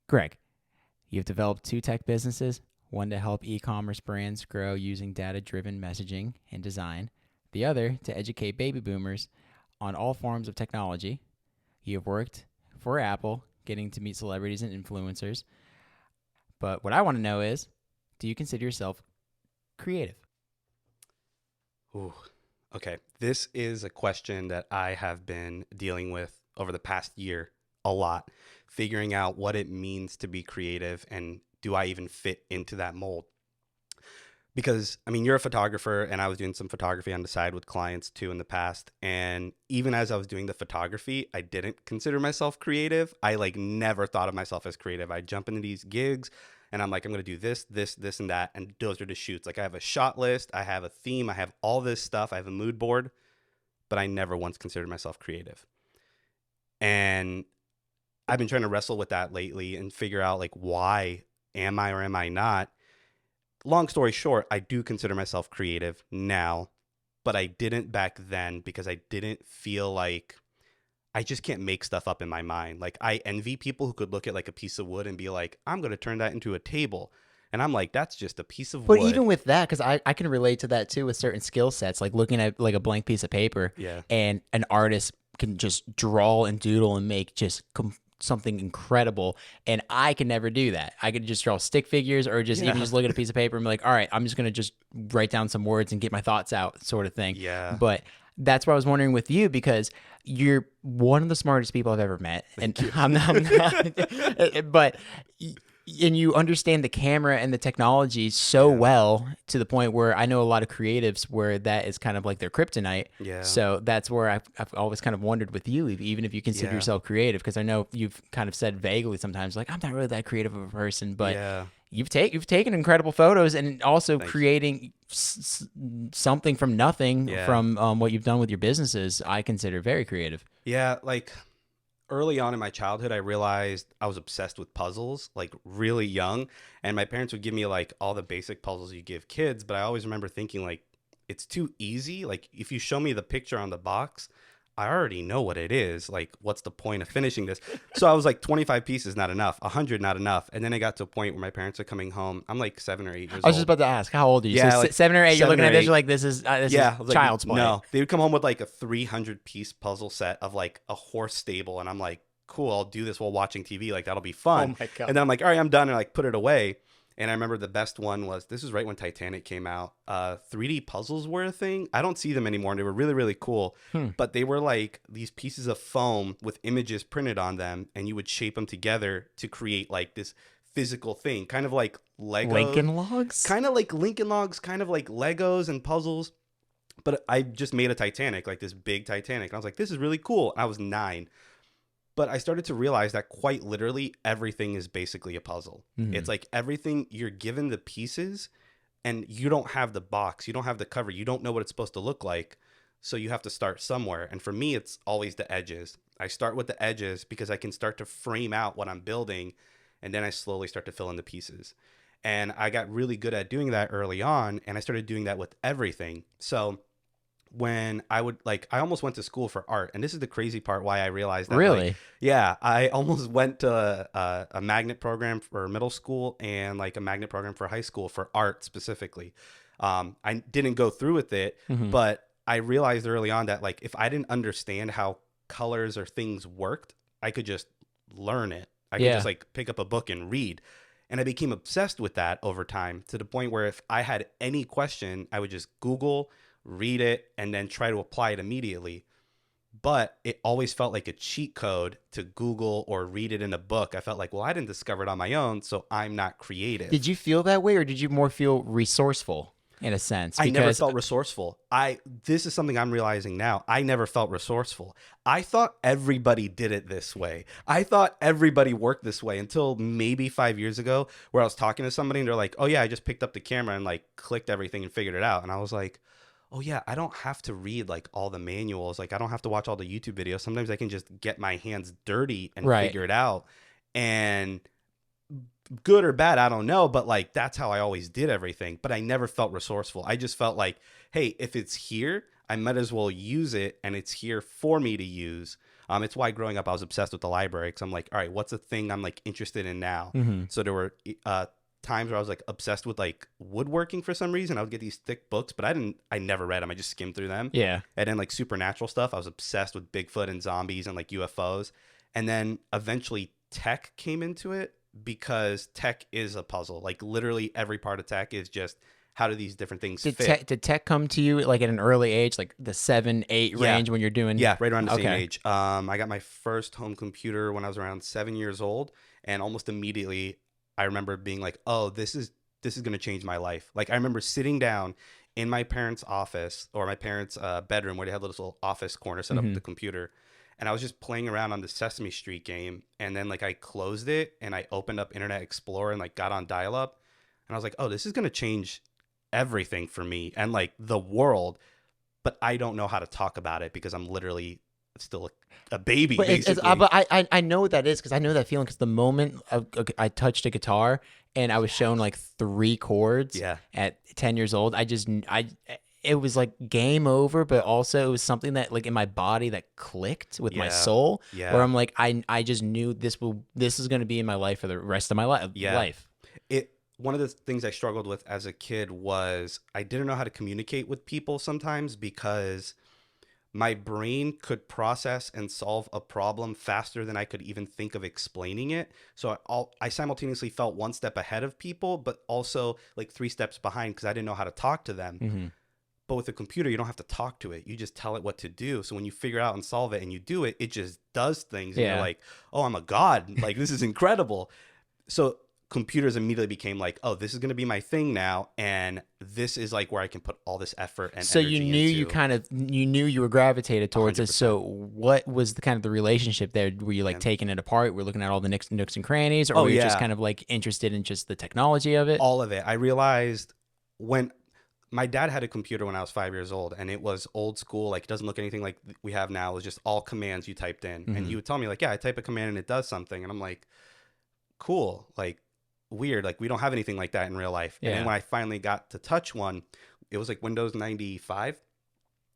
Greg, you've developed two tech businesses, one to help e-commerce brands grow using data-driven messaging and design, the other to educate baby boomers on all forms of technology. You have worked for Apple, getting to meet celebrities and influencers. But what I want to know is, do you consider yourself creative? Ooh, okay. This is a question that I have been dealing with over the past year a lot, figuring out what it means to be creative and do I even fit into that mold? Because, I mean, you're a photographer and I was doing some photography on the side with clients too in the past. And even as I was doing the photography, I didn't consider myself creative. I never thought of myself as creative. I jump into these gigs and I'm like, I'm going to do this, this, this, and that. And those are the shoots. Like I have a shot list, I have a theme, I have all this stuff, I have a mood board, but I never once considered myself creative. And I've been trying to wrestle with that lately and figure out why am I or am I not? Long story short, I do consider myself creative now, but I didn't back then because I didn't feel like I just can't make stuff up in my mind. Like I envy people who could look at a piece of wood and be like, I'm going to turn that into a table. And I'm like, that's just a piece of But wood. even with that, because I can relate to that too with certain skill sets, like looking at a blank piece of paper, Yeah. and an artist can just draw and doodle and make just something incredible, and I can never do that. I could just draw stick figures or just even just look at a piece of paper and be like, all right, I'm just gonna just write down some words and get my thoughts out, sort of thing. Yeah. But that's what I was wondering with you, because you're one of the smartest people I've ever met. Thank and I'm not but and you understand the camera and the technology so well, to the point where I know a lot of creatives where that is kind of like their kryptonite. Yeah. So that's where I've always kind of wondered with you, even if you consider yourself creative, because I know you've kind of said vaguely sometimes, like, I'm not really that creative of a person, but you've taken incredible photos, and also creating something from nothing from what you've done with your businesses, I consider very creative. Yeah, early on in my childhood, I realized I was obsessed with puzzles, really young. And my parents would give me all the basic puzzles you give kids. But I always remember thinking it's too easy. If you show me the picture on the box, I already know what it is. What's the point of finishing this? So I was 25 pieces, not enough. 100, not enough. And then it got to a point where my parents are coming home. I'm 7 or 8 years old. I was just about to ask, how old are you? Yeah, so 7 or 8, you're looking at this, you're like, this is child's play. No, they would come home with a 300-piece puzzle set of a horse stable. And I'm like, cool, I'll do this while watching TV. That'll be fun. Oh my God. And then I'm like, all right, I'm done. And put it away. And I remember the best one was, this is right when Titanic came out. 3D puzzles were a thing. I don't see them anymore. And they were really, really cool. But they were these pieces of foam with images printed on them. And you would shape them together to create this physical thing. Kind of like Lego. Lincoln Logs? Kind of like Lincoln Logs. Kind of like Legos and puzzles. But I just made a Titanic, this big Titanic. And I was like, this is really cool. And I was 9. But I started to realize that quite literally everything is basically a puzzle. Mm-hmm. It's everything, you're given the pieces and you don't have the box. You don't have the cover. You don't know what it's supposed to look like. So you have to start somewhere. And for me, it's always the edges. I start with the edges because I can start to frame out what I'm building. And then I slowly start to fill in the pieces. And I got really good at doing that early on. And I started doing that with everything. So when I would I almost went to school for art, and this is the crazy part why I realized that. Really? I almost went to a magnet program for middle school and a magnet program for high school for art specifically. I didn't go through with it, but I realized early on that if I didn't understand how colors or things worked, I could just learn it. I could just pick up a book and read. And I became obsessed with that over time, to the point where if I had any question, I would just Google, read it, and then try to apply it immediately. But it always felt like a cheat code to Google or read it in a book. I felt well, I didn't discover it on my own, so I'm not creative. Did you feel that way, or did you more feel resourceful in a sense? I never felt resourceful. This is something I'm realizing now. I never felt resourceful. I thought everybody did it this way. I thought everybody worked this way until maybe 5 years ago, where I was talking to somebody and they're like, oh yeah, I just picked up the camera and clicked everything and figured it out. And I was like, oh yeah, I don't have to read all the manuals. I don't have to watch all the YouTube videos. Sometimes I can just get my hands dirty and figure it out. And good or bad, I don't know, but that's how I always did everything. But I never felt resourceful. I just felt hey, if it's here, I might as well use it, and it's here for me to use. It's why growing up I was obsessed with the library, because I'm like, all right, what's a thing I'm like interested in now? Mm-hmm. So there were times where I was like obsessed with like woodworking for some reason. I would get these thick books, but I never read them. I just skimmed through them. Yeah. And then like supernatural stuff, I was obsessed with Bigfoot and zombies and like UFOs. And then eventually tech came into it, because tech is a puzzle. Like literally every part of tech is just, how do these different things fit? Did tech come to you like at an early age, like the 7, 8 Yeah. range when you're doing? Yeah, right around the same Okay. age. I got my first home computer when I was around 7 years old, and almost immediately I remember being like, "Oh, this is going to change my life." Like I remember sitting down in my parents' office, or my parents' bedroom, where they had a little office corner set up with Mm-hmm. the computer, and I was just playing around on the Sesame Street game, and then like I closed it and I opened up Internet Explorer and like got on dial up, and I was like, "Oh, this is going to change everything for me and like the world." But I don't know how to talk about it because I'm literally still a baby, But basically. but I know what that is, because I know that feeling, because the moment I touched a guitar and I was shown like 3 chords Yeah. at 10 years old, it was like game over, but also it was something that like in my body that clicked with my Yeah. soul, Yeah. where I'm like, I just knew this is going to be in my life for the rest of my Yeah. life. One of the things I struggled with as a kid was I didn't know how to communicate with people sometimes, because my brain could process and solve a problem faster than I could even think of explaining it. So I simultaneously felt one step ahead of people, but also like 3 steps behind, because I didn't know how to talk to them. Mm-hmm. But with a computer, you don't have to talk to it. You just tell it what to do. So when you figure out and solve it and you do it, it just does things. And Yeah. you're like, oh, I'm a god. Like, this is incredible. So computers immediately became like, oh, this is going to be my thing now. And this is like where I can put all this effort and So energy you knew into. you knew you were gravitated towards it. 100%. So what was the kind of the relationship there? Were you like Yeah. taking it apart? Were you looking at all the nooks and crannies, or Oh, were you just yeah. kind of like interested in just the technology of it? All of it. I realized when my dad had a computer when I was 5 years old, and it was old school. Like, it doesn't look anything like we have now. It was just all commands you typed in. And he would tell me like, yeah, I type a command and it does something. And I'm like, cool. Like, weird. Like, we don't have anything like that in real life. And Yeah. then when I finally got to touch one, it was like Windows 95.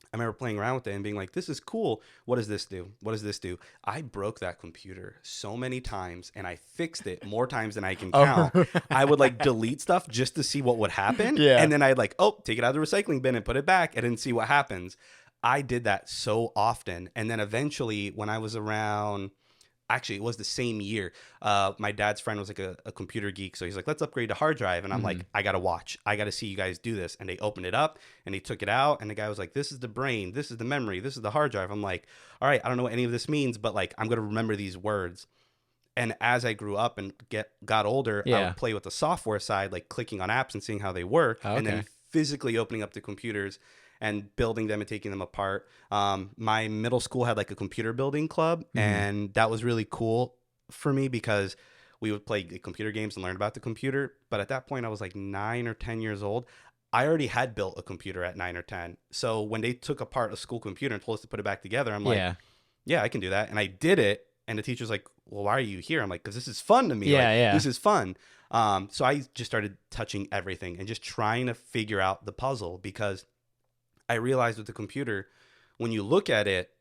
I remember playing around with it and being like, this is cool. What does this do? What does this do? I broke that computer so many times, and I fixed it more times than I can count. I would like delete stuff just to see what would happen. Yeah. And then I'd like, oh, take it out of the recycling bin and put it back and then see what happens. I did that so often. And then eventually, when I was around, actually, it was the same year. My dad's friend was like a computer geek. So he's like, let's upgrade to hard drive. And I'm like, I got to watch. I got to see you guys do this. And they opened it up and they took it out. And the guy was like, this is the brain. This is the memory. This is the hard drive. I'm like, all right, I don't know what any of this means, but like, I'm going to remember these words. And as I grew up and got older, I Yeah. would play with the software side, like clicking on apps and seeing how they work. Oh, And then okay. physically opening up the computers and building them and taking them apart. My middle school had like a computer building club, and that was really cool for me because we would play computer games and learn about the computer. But at that point, I was like 9 or 10 years old. I already had built a computer at 9 or 10. So when they took apart a school computer and told us to put it back together, I'm like, Yeah. yeah, I can do that. And I did it. And the teacher's like, well, why are you here? I'm like, because this is fun to me. Yeah, Like, yeah. this is fun. So I just started touching everything and just trying to figure out the puzzle, because I realized with the computer, when you look at it,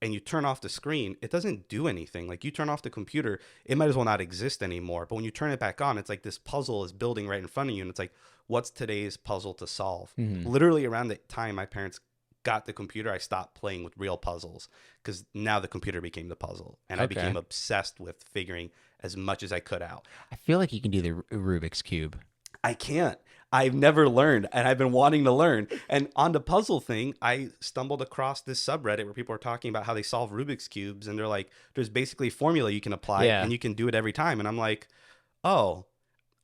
and you turn off the screen, it doesn't do anything. Like, you turn off the computer, it might as well not exist anymore. But when you turn it back on, it's like this puzzle is building right in front of you. And it's like, what's today's puzzle to solve? Literally around the time my parents got the computer, I stopped playing with real puzzles, because now the computer became the puzzle. And I Okay. became obsessed with figuring as much as I could out. I feel like you can do the Rubik's Cube. I can't. I've never learned, and I've been wanting to learn. And on the puzzle thing, I stumbled across this subreddit where people are talking about how they solve Rubik's Cubes. And they're like, there's basically a formula you can apply, Yeah. and you can do it every time. And I'm like, oh,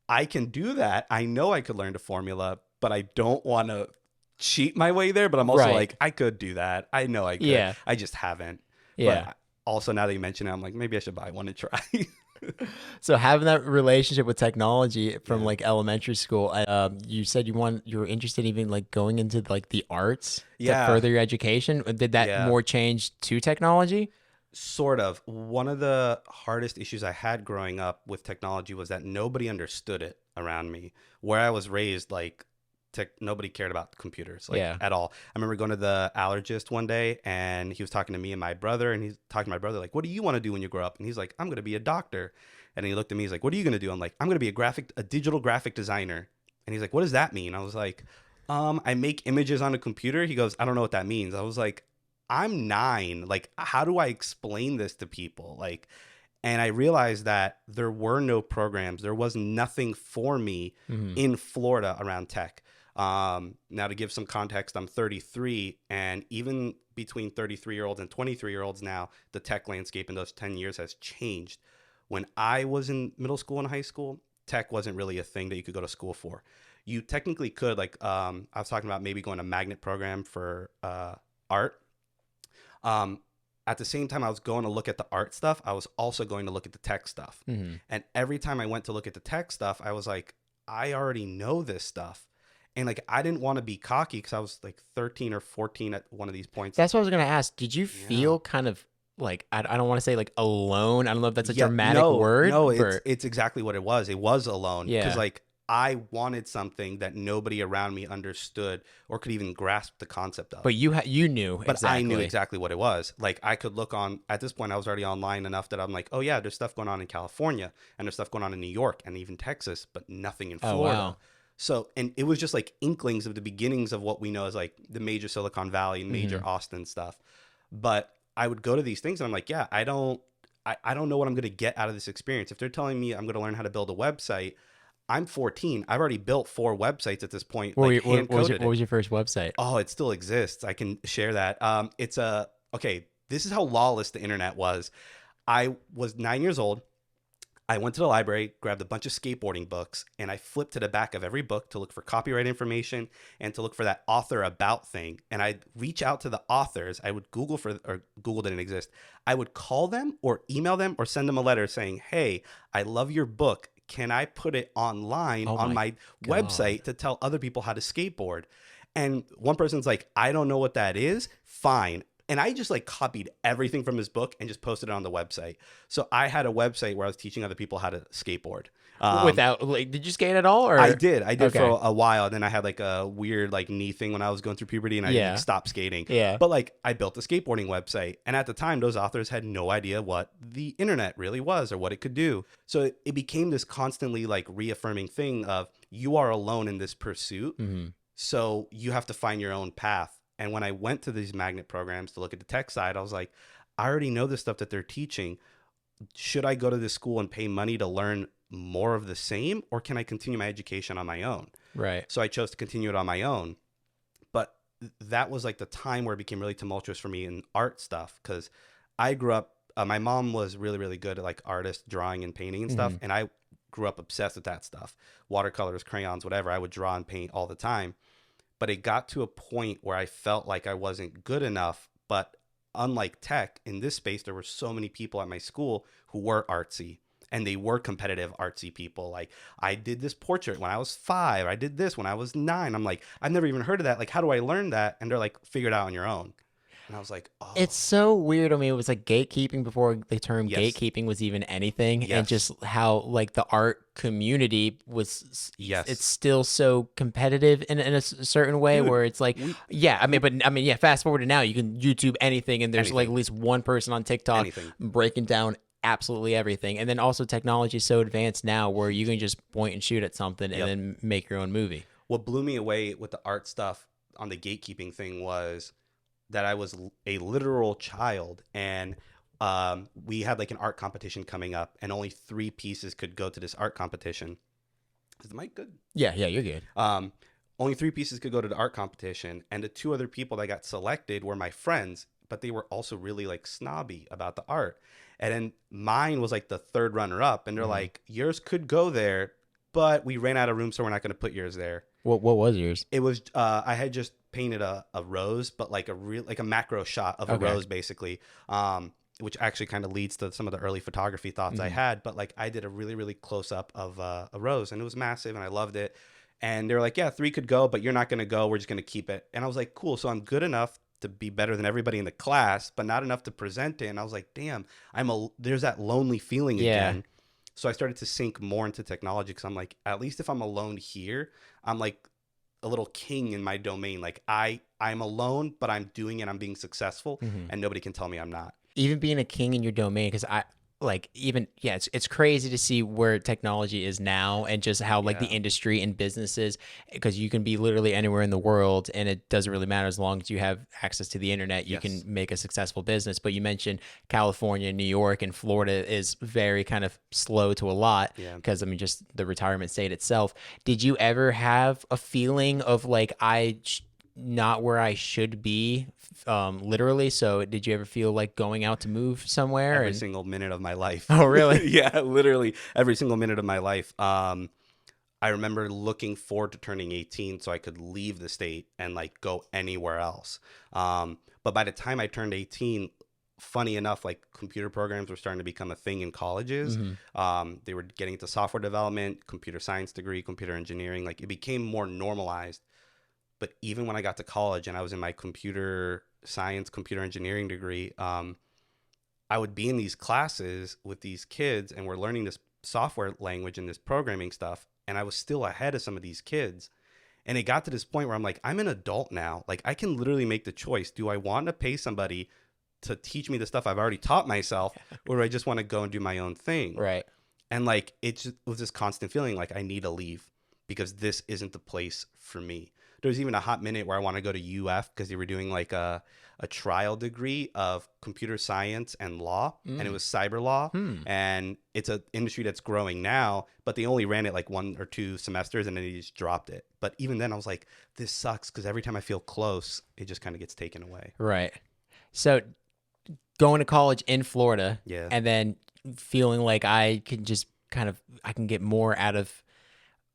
I can do that. I know I could learn the formula, but I don't want to cheat my way there. But I'm also Right. like, I could do that. I know I could. Yeah. I just haven't. Yeah. But also, now that you mention it, I'm like, maybe I should buy one and try. So having that relationship with technology from Yeah. like elementary school, you said you were interested even like going into like the arts Yeah. to further your education. Did that Yeah. more change to technology? Sort of. One of the hardest issues I had growing up with technology was that nobody understood it around me. Where I was raised, like, nobody cared about computers Yeah. at all. I remember going to the allergist one day, and he was talking to me and my brother, and he's talking to my brother like, "What do you want to do when you grow up?" And he's like, "I'm going to be a doctor." And he looked at me, he's like, "What are you going to do?" I'm like, "I'm going to be a digital graphic designer." And he's like, "What does that mean?" I was like, I make images on a computer." He goes, "I don't know what that means." I was like, "I'm 9. Like, how do I explain this to people?" Like, and I realized that there were no programs. There was nothing for me Mm-hmm. in Florida around tech. Now, to give some context, I'm 33, and even between 33-year-olds and 23-year-olds now, the tech landscape in those 10 years has changed. When I was in middle school and high school, tech wasn't really a thing that you could go to school for. You technically could, like, I was talking about maybe going to magnet program for art. Um, at the same time I was going to look at the art stuff, I was also going to look at the tech stuff. Mm-hmm. And every time I went to look at the tech stuff, I was like, I already know this stuff. And like, I didn't want to be cocky because I was like 13 or 14 at one of these points. That's what I was gonna ask. Did you Yeah. feel kind of like I don't want to say like alone? I don't know if that's a Yeah, dramatic word, no, but it's exactly what it was. It was alone because yeah. like I wanted something that nobody around me understood or could even grasp the concept of. But you knew But I knew exactly. exactly what it was. Like I could look on at this point, I was already online enough that I'm like, oh yeah, there's stuff going on in California and there's stuff going on in New York and even Texas, but nothing in Oh Florida. wow. So, and it was just like inklings of the beginnings of what we know as like the major Silicon Valley, major Mm-hmm. Austin stuff. But I would go to these things and I'm like, yeah, I don't know what I'm going to get out of this experience. If they're telling me I'm going to learn how to build a website, I'm 14. I've already built 4 websites at this point, like hand coded What it. was your first website? Oh, it still exists. I can share that. It's a okay. This is how lawless the internet was. I was 9 years old. I went to the library, grabbed a bunch of skateboarding books, and I flipped to the back of every book to look for copyright information and to look for that author about thing. And I'd reach out to the authors. I would Google or Google didn't exist. I would call them or email them or send them a letter saying, "Hey, I love your book. Can I put it online Oh on my my God. website to tell other people how to skateboard?" And one person's like, "I don't know what that is." Fine. And I just like copied everything from his book and just posted it on the website. So I had a website where I was teaching other people how to skateboard. Without like, did you skate at all I or? did. I did Okay. for a while. And then I had like a weird like knee thing when I was going through puberty and I like Yeah. stopped skating. Yeah. But like I built a skateboarding website. And at the time, those authors had no idea what the internet really was or what it could do. So it became this constantly like reaffirming thing of you are alone in this pursuit. Mm-hmm. So you have to find your own path. And when I went to these magnet programs to look at the tech side, I was like, I already know the stuff that they're teaching. Should I go to this school and pay money to learn more of the same, or can I continue my education on my own? Right. So I chose to continue it on my own. But that was like the time where it became really tumultuous for me in art stuff because I grew up, my mom was really, really good at like artist drawing and painting and Mm-hmm. stuff. And I grew up obsessed with that stuff. Watercolors, crayons, whatever. I would draw and paint all the time. But it got to a point where I felt like I wasn't good enough. But unlike tech, in this space, there were so many people at my school who were artsy and they were competitive artsy people. Like I did this portrait when I was 5. I did this when I was 9. I'm like, I've never even heard of that. Like, how do I learn that? And they're like, figure it out on your own. And I was like, It's oh, so weird. I mean, it was like gatekeeping before the term yes, gatekeeping was even anything, and yes, just how like the art community was. It's yes. still so competitive in a certain way Dude, where it's like, we, yeah. I mean, but I mean, yeah. Fast forward to now, you can YouTube anything, and there's like anything, at least one person on TikTok anything. breaking down absolutely everything. And then also technology is so advanced now where you can just point and shoot at something and Yep. then make your own movie. What blew me away with the art stuff on the gatekeeping thing was that I was a literal child and we had like an art competition coming up and only 3 pieces could go to this art competition. Is the mic good? Yeah, yeah, you're good. Um, only 3 pieces could go to the art competition and the 2 other people that got selected were my friends, but they were also really like snobby about the art. And then mine was like the 3rd runner up and they're Mhm. like, yours could go there, but we ran out of room, so we're not going to put yours there. What was yours? It was I had just painted a rose, but like a real like a macro shot of a Okay. rose basically. Which actually kind of leads to some of the early photography thoughts I Mhm. had. But like I did a really, really close up of a rose and it was massive and I loved it. And they were like, yeah, 3 could go, but you're not going to go. We're just going to keep it. And I was like, cool. So I'm good enough to be better than everybody in the class, but not enough to present it. And I was like, damn, there's that lonely feeling Yeah. again. So I started to sink more into technology because I'm like, at least if I'm alone here, I'm like a little king in my domain. Like I'm alone, but I'm doing it. I'm being successful, and nobody can tell me I'm not. Even being a king in your domain, because I like even yeah, it's crazy to see where technology is now and just how like the Yeah. industry and businesses, because you can be literally anywhere in the world and it doesn't really matter as long as you have access to the internet, you can Yes. make a successful business. But you mentioned California, New York, and Florida is very kind of slow to a lot Yeah. because I mean just the retirement state itself. Did you ever have a feeling of like not where I should be, literally? So did you ever feel like going out to move somewhere? Every And single minute of my life. oh, really? Yeah, literally every single minute of my life. I remember looking forward to turning 18 so I could leave the state and like go anywhere else. But by the time I turned 18, funny enough, like computer programs were starting to become a thing in colleges. They were getting into software development, computer science degree, computer engineering. Like it became more normalized. But even when I got to college and I was in my computer science, computer engineering degree, I would be in these classes with these kids and we're learning this software language and this programming stuff. And I was still ahead of some of these kids. And it got to this point where I'm like, I'm an adult now. Like I can literally make the choice. Do I want to pay somebody to teach me the stuff I've already taught myself, or do I just want to go and do my own thing? Right. And like it was this constant feeling like I need to leave because this isn't the place for me. There was even a hot minute where I want to go to UF because they were doing like a trial degree of computer science and law, and it was cyber law. And it's an industry that's growing now, but they only ran it like 1 or 2 semesters and then they just dropped it. But even then I was like, this sucks because every time I feel close, it just kind of gets taken away. Right. So going to college in Florida Yeah. and then feeling like I can just kind of I can get more out of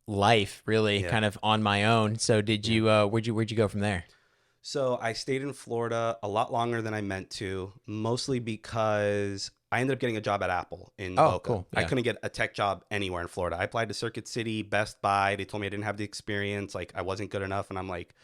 life really Yeah. kind of on my own. So did you where'd you go from there? So I stayed in Florida a lot longer than I meant to, mostly because I ended up getting a job at Apple in Oh, Boca. cool. I Yeah. couldn't get a tech job anywhere in Florida. I applied to Circuit City, Best Buy. They told me I didn't have the experience. Like I wasn't good enough. And I'm like,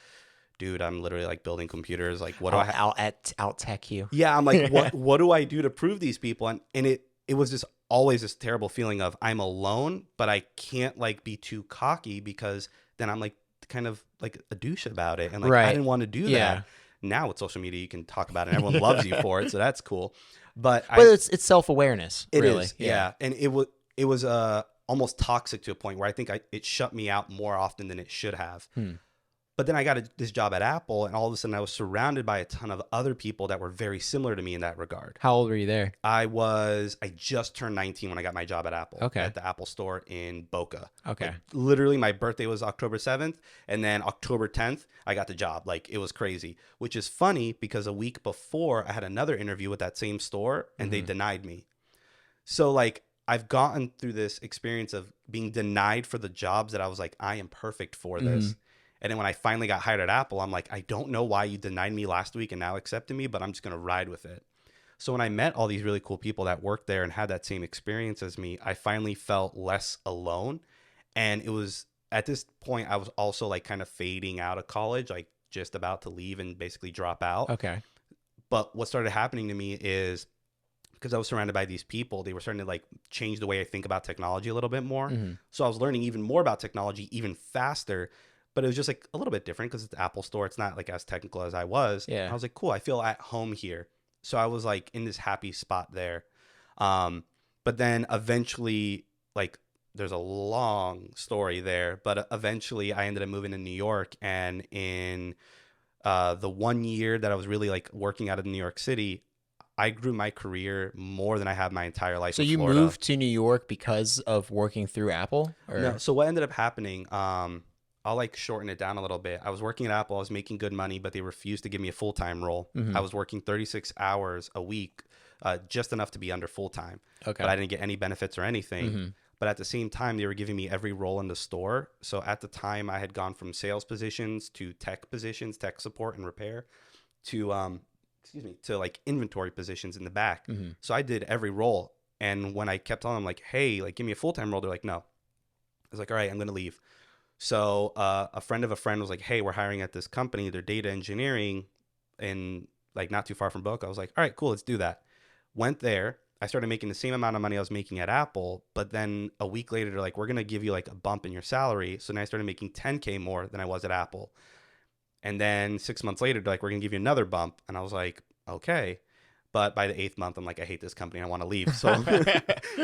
dude, I'm literally like building computers. Like what do I have? I'll tech you. Yeah. I'm like, what do I do to prove these people? And it was just always this terrible feeling of I'm alone, but I can't like be too cocky because then I'm like kind of like a douche about it. And like, I Right. didn't want to do Yeah. that. Now with social media, you can talk about it and everyone loves you for it. So that's cool. But But it's self-awareness, it really. is, yeah. And it was almost toxic to a point where I think it shut me out more often than it should have. But then I got this job at Apple, and all of a sudden I was surrounded by a ton of other people that were very similar to me in that regard. How old were you there? I just turned 19 when I got my job at Apple. Okay. At the Apple store in Boca. Okay. Like, literally, my birthday was October 7th, and then October 10th, I got the job. Like, it was crazy, which is funny because a week before, I had another interview with that same store, and they denied me. So, like, I've gotten through this experience of being denied for the jobs that I was like, I am perfect for this. And then when I finally got hired at Apple, I'm like, I don't know why you denied me last week and now accepted me, but I'm just going to ride with it. So when I met all these really cool people that worked there and had that same experience as me, I finally felt less alone. And it was at this point, I was also like kind of fading out of college, like just about to leave and basically drop out. Okay. But what started happening to me is because I was surrounded by these people, they were starting to like change the way I think about technology a little bit more. So I was learning even more about technology even faster. But it was just like a little bit different because it's the Apple store. It's not like as technical as I was. Yeah. I was like, cool, I feel at home here. So I was like in this happy spot there. But then eventually, like there's a long story there, but eventually I ended up moving to New York. And in the 1 year that I was really like working out of New York City, I grew my career more than I have my entire life So in you Florida. moved to New York because of working through Apple? Or? No. So what ended up happening, I'll like shorten it down a little bit. I was working at Apple. I was making good money, but they refused to give me a full-time role. I was working 36 hours a week, just enough to be under full-time. Okay. But I didn't get any benefits or anything. But at the same time, they were giving me every role in the store. So at the time, I had gone from sales positions to tech positions, tech support and repair, to to like inventory positions in the back. So I did every role. And when I kept telling them like, hey, like give me a full-time role, they're like, no. I was like, all right, I'm going to leave. So a friend of a friend was like, hey, we're hiring at this company. They're data engineering and like not too far from Boca. I was like, all right, cool, let's do that. Went there. I started making the same amount of money I was making at Apple, but then a week later, they're like, we're going to give you like a bump in your salary. So then I started making 10K more than I was at Apple. And then 6 months later, they're like, we're going to give you another bump. And I was like, okay. But by the 8th month, I'm like, I hate this company. I want to leave. So,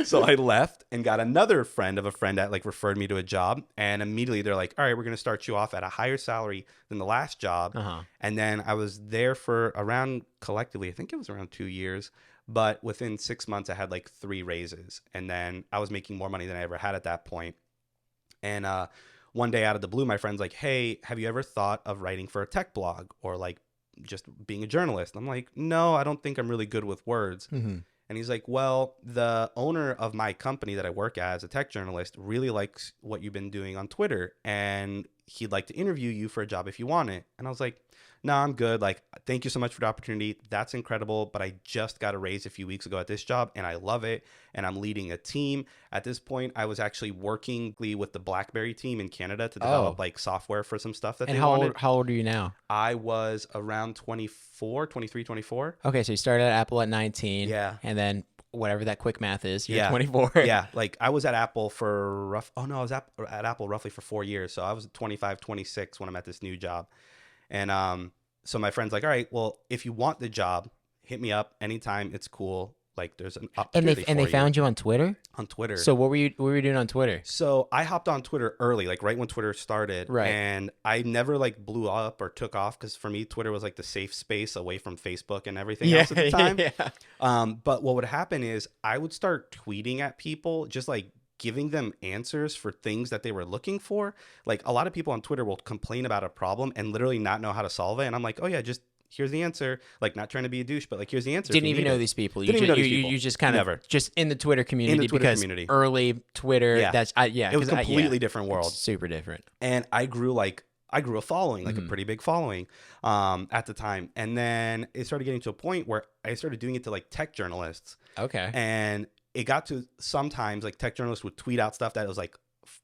so I left and got another friend of a friend that like referred me to a job. And immediately they're like, all right, we're going to start you off at a higher salary than the last job. And then I was there for around collectively, I think it was around 2 years. But within 6 months, I had like 3 raises. And then I was making more money than I ever had at that point. And one day out of the blue, my friend's like, hey, have you ever thought of writing for a tech blog or like just being a journalist? I'm like, no, I don't think I'm really good with words. And he's like, well, the owner of my company that I work at as a tech journalist really likes what you've been doing on Twitter, and he'd like to interview you for a job if you want it. And I was like, no, I'm good. Like, thank you so much for the opportunity. That's incredible. But I just got a raise a few weeks ago at this job and I love it. And I'm leading a team. At this point, I was actually working with the BlackBerry team in Canada to develop like software for some stuff that And they how wanted. old, how old are you now? I was around 24, 23, 24. Okay, so you started at Apple at 19. Yeah. And then whatever that quick math is, you're Yeah. 24. Yeah. Like I was at Apple for I was at Apple roughly for 4 years. So I was 25, 26 when I'm at this new job. And so my friend's like, all right, well, if you want the job, hit me up anytime. It's cool. Like there's an opportunity And they found you on Twitter? on Twitter. So what were you doing on Twitter? So I hopped on Twitter early, like right when Twitter started. Right. And I never like blew up or took off because for me, Twitter was like the safe space away from Facebook and everything else at the time. But what would happen is I would start tweeting at people, just like giving them answers for things that they were looking for. Like a lot of people on Twitter will complain about a problem and literally not know how to solve it. And I'm like, oh yeah, just here's the answer. Like not trying to be a douche, but like here's the answer. Didn't even know these people. Didn't even know these people. You just kind of Never. just in the Twitter community In the Twitter because community. early Twitter. Yeah. It was a completely different world. Super different. And I grew a following, like a pretty big following at the time. And then it started getting to a point where I started doing it to like tech journalists. Okay. And it got to sometimes like tech journalists would tweet out stuff that was like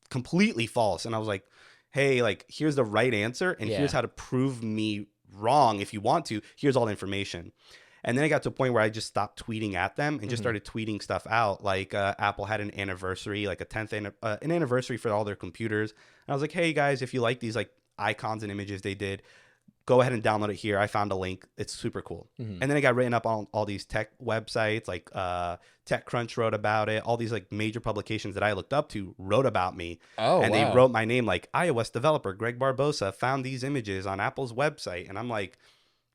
completely false. And I was like, hey, like here's the right answer. And here's how to prove me wrong. If you want to, here's all the information. And then it got to a point where I just stopped tweeting at them and just started tweeting stuff out. Like Apple had an anniversary, like a 10th an anniversary for all their computers. And I was like, hey guys, if you like these like icons and images they did, go ahead and download it here. I found a link. It's super cool. And then it got written up on all these tech websites, like TechCrunch wrote about it. All these like major publications that I looked up to wrote about me. Oh, and wow. they wrote my name, like iOS developer Greg Barbosa found these images on Apple's website. And I'm like,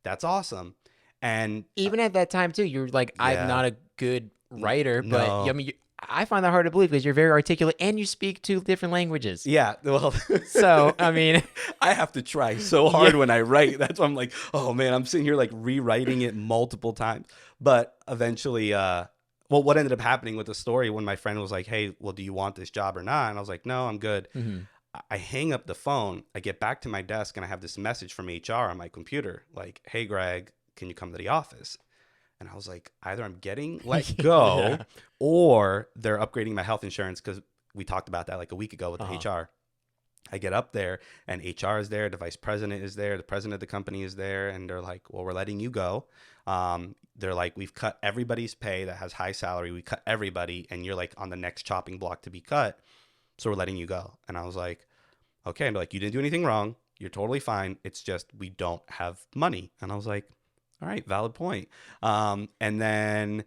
that's awesome. And even at that time too, you're like, I'm not a good writer, but No. I mean, I find that hard to believe because you're very articulate and you speak 2 different languages. yeah, well, So, I mean, I have to try so hard when I write. That's why I'm like, oh man, I'm sitting here like rewriting it multiple times. But eventually, well, what ended up happening with the story when my friend was like, hey, well, do you want this job or not? And I was like, no, I'm good. I hang up the phone. I get back to my desk and I have this message from HR on my computer like, hey, Greg, can you come to the office? And I was like, either I'm getting let go or they're upgrading my health insurance because we talked about that like a week ago with the HR. I get up there and HR is there. The vice president is there. The president of the company is there. And they're like, well, we're letting you go. They're like, we've cut everybody's pay that has high salary. We cut everybody. And you're like on the next chopping block to be cut. So we're letting you go. And I was like, okay. And they're like, you didn't do anything wrong. You're totally fine. It's just we don't have money. And I was like, all right, valid point. And then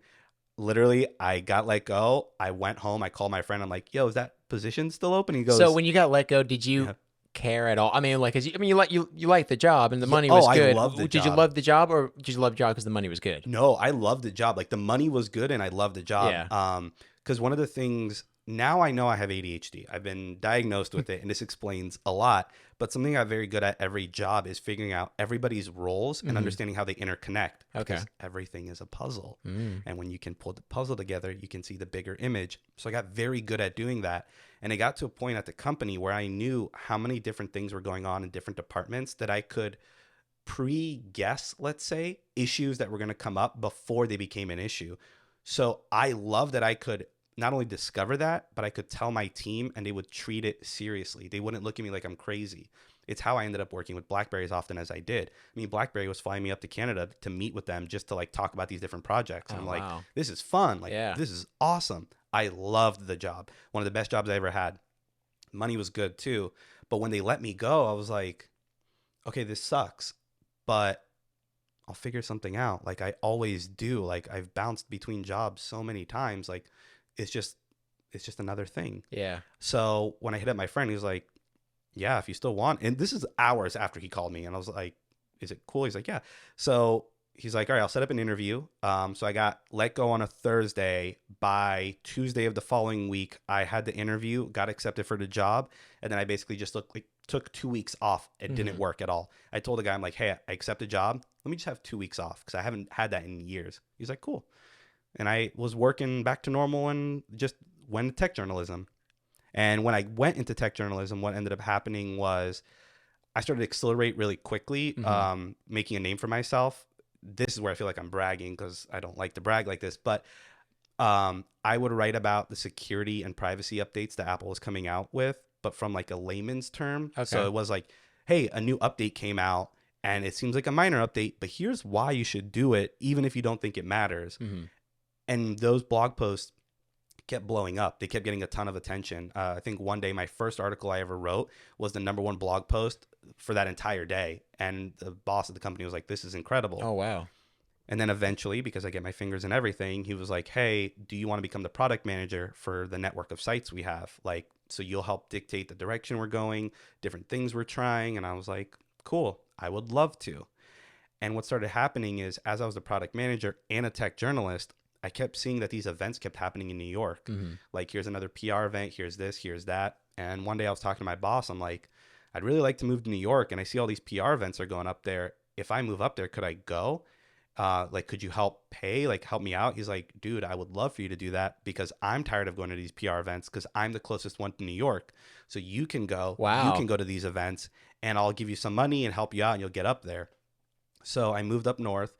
literally I got let go. I went home. I called my friend. I'm like, yo, is that position still open? He goes, so when you got let go, did you care at all? I mean, like, you liked the job and the money was good. I loved the Did job. you love the job or did you love the job because the money was good? No, I loved the job. Like the money was good and I loved the job. Yeah. Because one of the things, now I know I have ADHD. I've been diagnosed with it and this explains a lot. But something I'm very good at every job is figuring out everybody's roles and understanding how they interconnect. Okay. Because everything is a puzzle. And when you can pull the puzzle together, you can see the bigger image. So I got very good at doing that. And it got to a point at the company where I knew how many different things were going on in different departments that I could pre-guess, let's say, issues that were going to come up before they became an issue. So I love that I could not only discover that, but I could tell my team and they would treat it seriously. They wouldn't look at me like I'm crazy. It's how I ended up working with BlackBerry as often as I did. I mean, BlackBerry was flying me up to Canada to meet with them just to like talk about these different projects. And Oh, I'm like, wow. this is fun. Like, Yeah. this is awesome. I loved the job. One of the best jobs I ever had. Money was good too. But when they let me go, I was like, okay, this sucks, but I'll figure something out. Like I always do. Like I've bounced between jobs so many times. Like it's just another thing. Yeah. So when I hit up my friend, he was like, yeah, if you still want, and this is hours after he called me, and I was like, is it cool? He's like, yeah. So he's like, all right, I'll set up an interview. So I got let go on a Thursday. By Tuesday of the following week, I had the interview, got accepted for the job, and then I basically just took 2 weeks off. It didn't work at all. I told the guy, I'm like, hey, I accept a job. Let me just have 2 weeks off because I haven't had that in years. He's like, cool. And I was working back to normal and just went to tech journalism. And when I went into tech journalism, what ended up happening was I started to accelerate really quickly, making a name for myself. This is where I feel like I'm bragging because I don't like to brag like this, but I would write about the security and privacy updates that Apple was coming out with, but from like a layman's term. Okay. So it was like, hey, a new update came out and it seems like a minor update, but here's why you should do it, even if you don't think it matters. And those blog posts kept blowing up. They kept getting a ton of attention. I think one day my first article I ever wrote was the #1 blog post for that entire day. And the boss of the company was like, this is incredible. Oh, wow. And then eventually, because I get my fingers in everything, he was like, hey, do you want to become the product manager for the network of sites we have? Like, so you'll help dictate the direction we're going, different things we're trying. And I was like, cool, I would love to. And what started happening is as I was the product manager and a tech journalist, I kept seeing that these events kept happening in New York. Like, here's another PR event, here's this, here's that. And one day I was talking to my boss. I'm like, I'd really like to move to New York. And I see all these PR events are going up there. If I move up there, could I go? Like, could you help me out? He's like, dude, I would love for you to do that because I'm tired of going to these PR events because I'm the closest one to New York. So you can go, Wow. You can go to these events and I'll give you some money and help you out and you'll get up there. So I moved up north.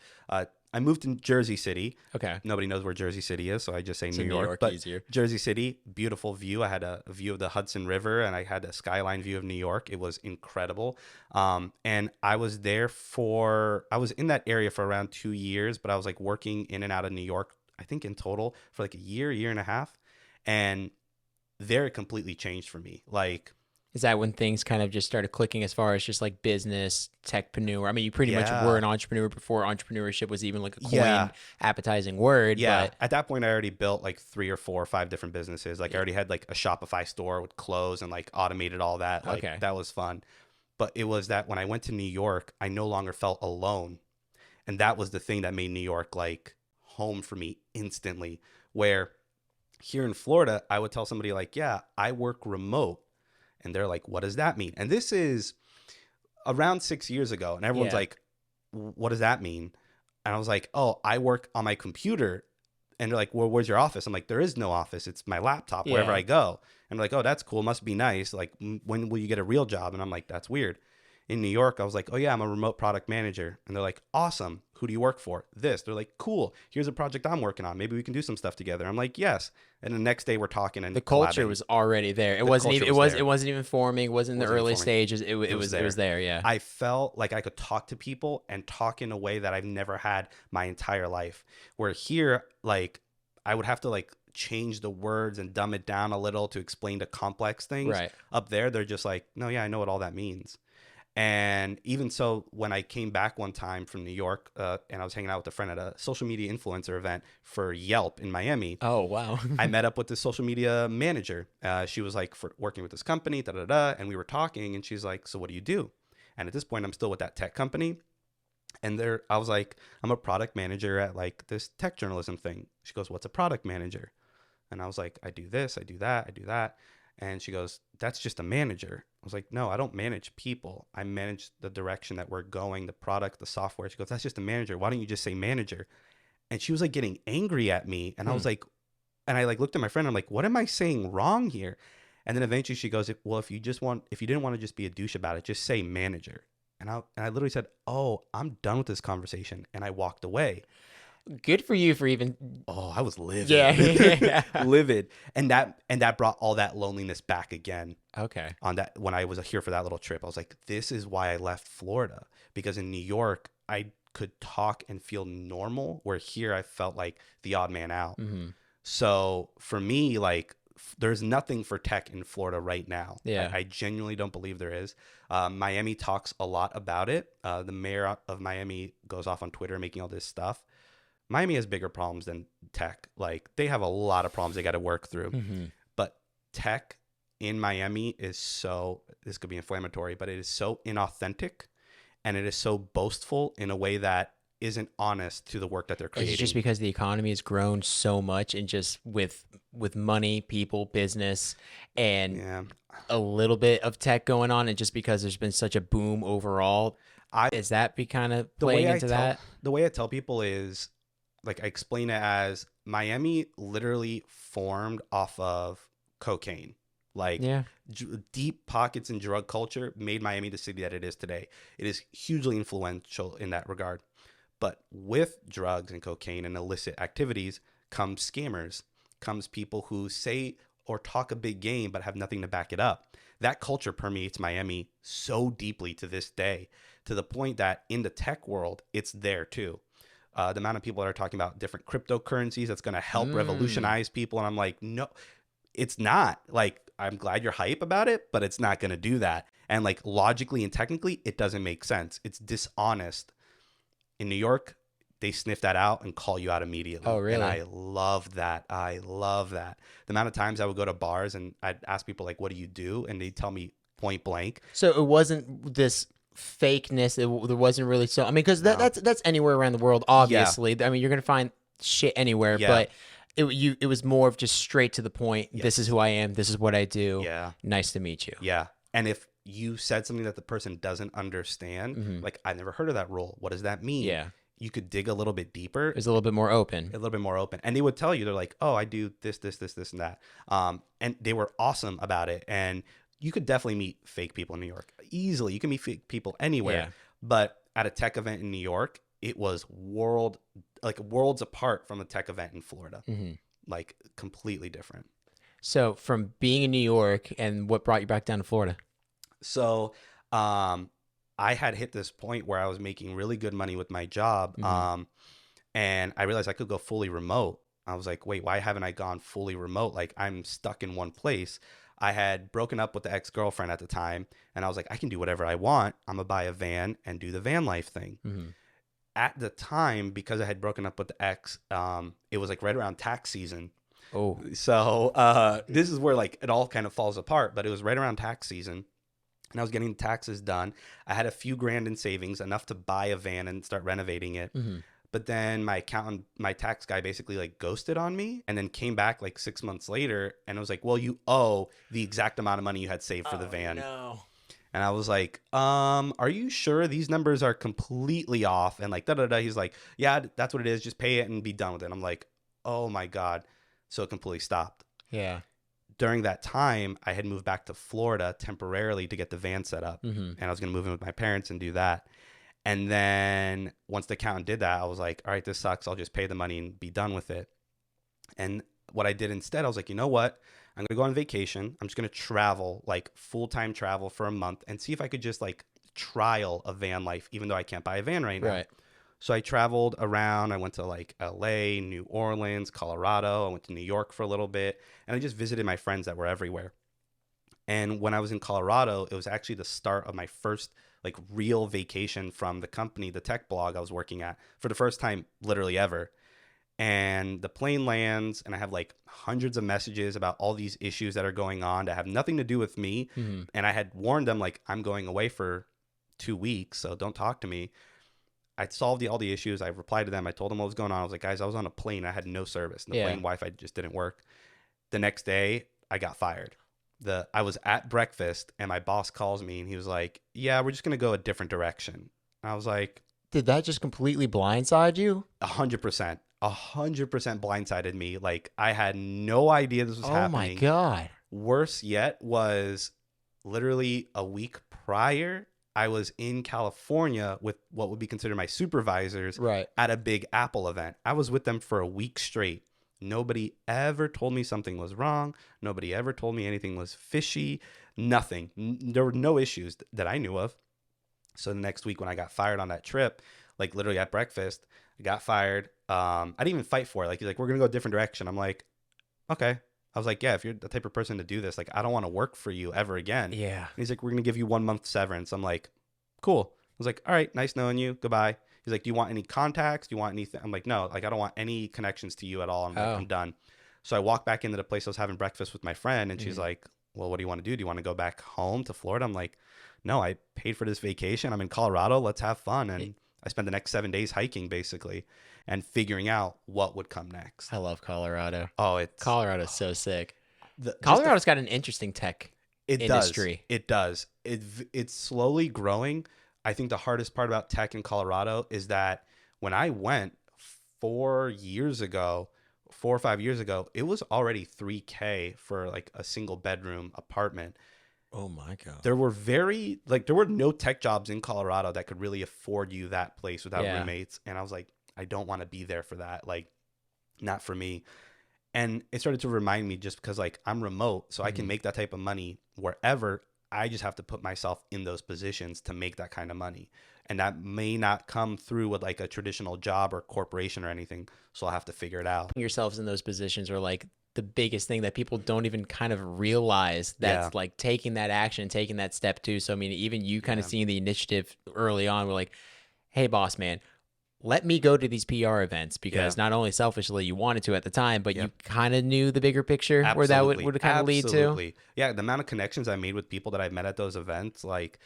I moved to Jersey City. Okay. Nobody knows where Jersey City is, so I just say So New York. But easier. Jersey City, beautiful view. I had a view of the Hudson River, and I had a skyline view of New York. It was incredible. And I was in that area for around 2 years, but I was like working in and out of New York, I think in total for like a year and a half. And there it completely changed for me. Like, Is that when things kind of just started clicking as far as just like business, techpreneur? I mean, you pretty much Yeah. were an entrepreneur before entrepreneurship was even like a coined, Yeah. appetizing word. Yeah. But At that point, I already built like 3 or 4 or 5 different businesses. Like I already had like a Shopify store with clothes and like automated all that. Like that was fun. But it was that when I went to New York, I no longer felt alone. And that was the thing that made New York like home for me instantly. Where here in Florida, I would tell somebody like, yeah, I work remote. And they're like, what does that mean? And this is around 6 years ago. And everyone's like, what does that mean? And I was like, oh, I work on my computer. And they're like, well, where's your office? I'm like, there is no office. It's my laptop wherever I go. And they're like, oh, that's cool. Must be nice. Like, when will you get a real job? And I'm like, that's weird. In New York, I was like, oh, yeah, I'm a remote product manager. And they're like, awesome. Who do you work for? This. They're like, cool. Here's a project I'm working on. Maybe we can do some stuff together. I'm like, yes. And the next day we're talking and the culture collabing. was already there. It culture wasn't even forming. It wasn't in the early stages. It was there. Yeah. I felt like I could talk to people and talk in a way that I've never had my entire life. Where here, like, I would have to like change the words and dumb it down a little to explain the complex things. Right. Up there, they're just like, no, yeah, I know what all that means. And even so, when I came back one time from New York and I was hanging out with a friend at a social media influencer event for Yelp in Miami. Oh, wow. I met up with the social media manager. She was like working with this company, and we were talking and she's like, so what do you do? And at this point, I'm still with that tech company. And I was like, I'm a product manager at like this tech journalism thing. She goes, what's a product manager? And I was like, I do this, I do that, I do that. And she goes, that's just a manager. I was like, no, I don't manage people. I manage the direction that we're going, the product, the software. She goes, that's just a manager. Why don't you just say manager? And she was like getting angry at me. And I was like, and I like looked at my friend. I'm like, what am I saying wrong here? And then eventually she goes, well, if you didn't want to just be a douche about it, just say manager. And I literally said, oh, I'm done with this conversation. And I walked away. Good for you for even. Oh, I was livid. Yeah. Livid. And that brought all that loneliness back again Okay. on that when I was here for that little trip. I was like, this is why I left Florida, because in New York I could talk and feel normal, where here I felt like the odd man out. Mm-hmm. So for me, like, there's nothing for tech in Florida right now. Yeah. I genuinely don't believe there is. Miami talks a lot about it. The mayor of Miami goes off on Twitter making all this stuff. Miami has bigger problems than tech. Like, they have a lot of problems they got to work through. Mm-hmm. But tech in Miami is so, this could be inflammatory, but it is so inauthentic, and it is so boastful in a way that isn't honest to the work that they're creating. It's just because the economy has grown so much, and just with money, people, business, and Yeah. a little bit of tech going on, and just because there's been such a boom overall, I is that be kind of the playing way into I tell that? the way I tell people is, like, I explain it as Miami literally formed off of cocaine. Like, Yeah. deep pockets in drug culture made Miami the city that it is today. It is hugely influential in that regard. But with drugs and cocaine and illicit activities comes scammers, comes people who say or talk a big game but have nothing to back it up. That culture permeates Miami so deeply to this day, to the point that in the tech world, it's there too. The amount of people that are talking about different cryptocurrencies that's going to help revolutionize people. And I'm like, no, it's not. Like, I'm glad you're hype about it, but it's not going to do that. And, like, logically and technically, it doesn't make sense. It's dishonest. In New York, they sniff that out and call you out immediately. Oh, really? And I love that. I love that. The amount of times I would go to bars and I'd ask people, like, what do you do? And they'd tell me point blank. So it wasn't this fakeness. There wasn't really so. I mean, because No. that's anywhere around the world. Obviously, I mean, you're gonna find shit anywhere, Yeah. but it was more of just straight to the point. This is Yes. who I am. This is what I do. Yeah. Nice to meet you. Yeah. And if you said something that the person doesn't understand, like, I never heard of that rule. What does that mean? Yeah. You could dig a little bit deeper, It was a little bit more open. a little bit more open. And they would tell you, they're like, oh, I do this, and that. And they were awesome about it. And you could definitely meet fake people in New York easily. You can meet fake people anywhere. Yeah. But at a tech event in New York, it was worlds apart from a tech event in Florida. Like, completely different. So from being in New York, and what brought you back down to Florida? So, I had hit this point where I was making really good money with my job. And I realized I could go fully remote. I was like, wait, why haven't I gone fully remote? Like, I'm stuck in one place. I had broken up with the ex-girlfriend at the time, and I was like, I can do whatever I want. I'm gonna buy a van and do the van life thing. At the time, because I had broken up with the ex, it was like right around tax season. Oh, So this is where, like, it all kind of falls apart, but it was right around tax season. And I was getting taxes done. I had a few grand in savings, enough to buy a van and start renovating it. But then my accountant, my tax guy, basically, like, ghosted on me, and then came back like 6 months later and was like, well, you owe the exact amount of money you had saved for the van. No. And I was like, are you sure these numbers are completely off? And, like, da-da-da. He's like, yeah, that's what it is. Just pay it and be done with it. And I'm like, oh my God. So it completely stopped. Yeah. During that time, I had moved back to Florida temporarily to get the van set up. And I was going to move in with my parents and do that. And then once the accountant did that, I was like, all right, this sucks. I'll just pay the money and be done with it. And what I did instead, I was like, you know what? I'm going to go on vacation. I'm just going to travel, like, full-time travel for a month, and see if I could just, like, trial a van life, even though I can't buy a van right now. Right. So I traveled around. I went to, like, LA, New Orleans, Colorado. I went to New York for a little bit, and I just visited my friends that were everywhere. And when I was in Colorado, it was actually the start of my first, like, real vacation from the company, the tech blog I was working at, for the first time literally ever. And the plane lands, and I have, like, hundreds of messages about all these issues that are going on that have nothing to do with me. And I had warned them, like, I'm going away for 2 weeks, so don't talk to me. I solved all the issues. I replied to them. I told them what was going on. I was like, guys, I was on a plane. I had no service. The plane Wi-Fi just didn't work. The next day, I got fired. I was at breakfast, and my boss calls me, and he was like, yeah, we're just going to go a different direction. I was like, Did that just completely blindside you? 100%. 100% blindsided me. Like, I had no idea this was happening. Oh my God. Worse yet was literally a week prior, I was in California with what would be considered my supervisors Right. at a big Apple event. I was with them for a week straight. Nobody ever told me something was wrong. Nobody ever told me anything was fishy. Nothing. There were no issues that I knew of. So the next week when I got fired on that trip, like literally at breakfast, I got fired. I didn't even fight for it. Like, he's like, we're going to go a different direction. I'm like, okay. I was like, yeah, if you're the type of person to do this, like, I don't want to work for you ever again. Yeah. And he's like, we're going to give you 1 month severance. I'm like, cool. I was like, all right, nice knowing you. Goodbye. He's like, do you want any contacts? Do you want anything? I'm like, no, like, I don't want any connections to you at all. I'm like, I'm done. So I walked back into the place I was having breakfast with my friend, and she's like, well, what do you want to do? Do you want to go back home to Florida? I'm like, no, I paid for this vacation. I'm in Colorado. Let's have fun. And I spent the next 7 days hiking, basically, and figuring out what would come next. I love Colorado. Oh, Colorado's so sick. Colorado's got an interesting tech industry. It does. It's slowly growing. I think the hardest part about tech in Colorado is that when I went 4 or 5 years ago, it was already $3K for like a single bedroom apartment. Oh my God. There were no tech jobs in Colorado that could really afford you that place without roommates. And I was like, I don't want to be there for that. Like, not for me. And it started to remind me, just because like I'm remote, so I can make that type of money wherever. I just have to put myself in those positions to make that kind of money. And that may not come through with like a traditional job or corporation or anything. So I'll have to figure it out. Yourselves in those positions are like the biggest thing that people don't even kind of realize, that's like taking that action, taking that step too. So, I mean, even you kind of seeing the initiative early on, we're like, hey, boss man, let me go to these PR events, because not only selfishly you wanted to at the time, but you kind of knew the bigger picture where that would kind of lead to. Yeah, the amount of connections I made with people that I met at those events, like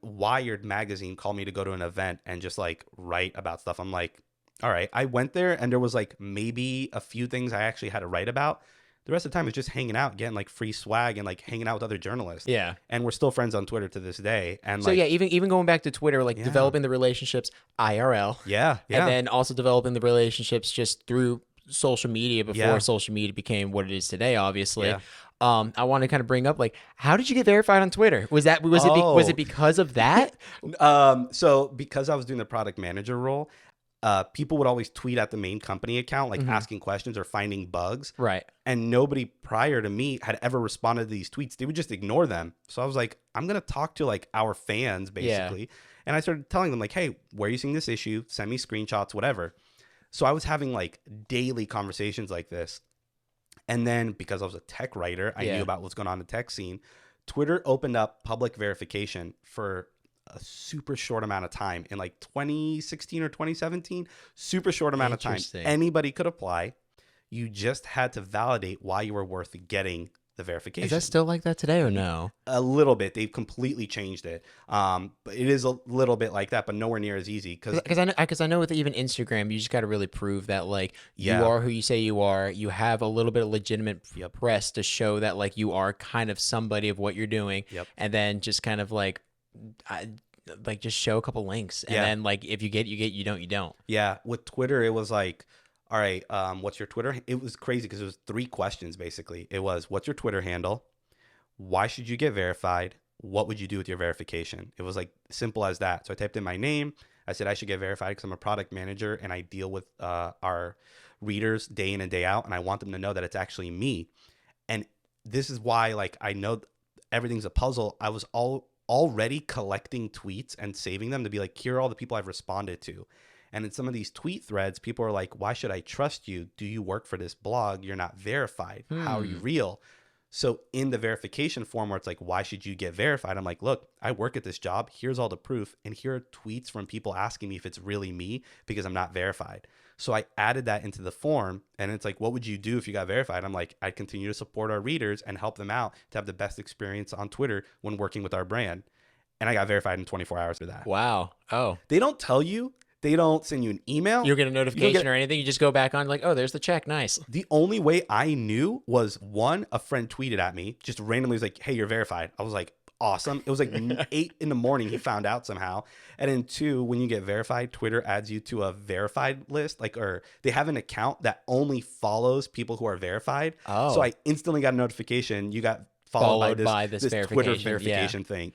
Wired magazine called me to go to an event and just like write about stuff. I'm like, all right. I went there and there was like maybe a few things I actually had to write about. The rest of the time is just hanging out, getting like free swag and like hanging out with other journalists. Yeah. And we're still friends on Twitter to this day. And so even going back to Twitter, like developing the relationships IRL. Yeah. And then also developing the relationships just through social media before social media became what it is today, obviously. Yeah. I want to kind of bring up, like, how did you get verified on Twitter? Was it because of that? So because I was doing the product manager role, people would always tweet at the main company account, like asking questions or finding bugs. Right. And nobody prior to me had ever responded to these tweets. They would just ignore them. So I was like, I'm going to talk to like our fans, basically. Yeah. And I started telling them like, hey, where are you seeing this issue? Send me screenshots, whatever. So I was having like daily conversations like this. And then because I was a tech writer, I knew about what's going on in the tech scene. Twitter opened up public verification for a super short amount of time in like 2016 or 2017. Super short amount of time. Anybody could apply. You just had to validate why you were worth getting the verification. Is that still like that today or no? A little bit. They've completely changed it. But it is a little bit like that, but nowhere near as easy. Because I know with even Instagram, you just got to really prove that like you are who you say you are. You have a little bit of legitimate press to show that like you are kind of somebody of what you're doing. Yep. And then just kind of like just show a couple links, and then like if you get, you don't, you don't. Yeah. With Twitter, it was like, all right, what's your Twitter? It was crazy because it was 3 questions, basically. It was, what's your Twitter handle? Why should you get verified? What would you do with your verification? It was like simple as that. So I typed in my name. I said I should get verified because I'm a product manager and I deal with our readers day in and day out, and I want them to know that it's actually me. And this is why, like, I know everything's a puzzle. I was already collecting tweets and saving them to be like, here are all the people I've responded to. And in some of these tweet threads, people are like, why should I trust you? Do you work for this blog? You're not verified. How are you real? So in the verification form where it's like, why should you get verified? I'm like, look, I work at this job. Here's all the proof. And here are tweets from people asking me if it's really me because I'm not verified. So I added that into the form, and it's like, what would you do if you got verified? I'm like, I'd continue to support our readers and help them out to have the best experience on Twitter when working with our brand. And I got verified in 24 hours for that. Wow. Oh. They don't tell you. They don't send you an email. You don't get a notification or anything. You just go back on like, oh, there's the check. Nice. The only way I knew was, one, a friend tweeted at me, just randomly was like, hey, you're verified. I was like, awesome. It was like 8 in the morning. He found out somehow. And then 2, when you get verified, Twitter adds you to a verified list, or they have an account that only follows people who are verified. Oh. So I instantly got a notification. You got followed by this verification. Twitter verification thing.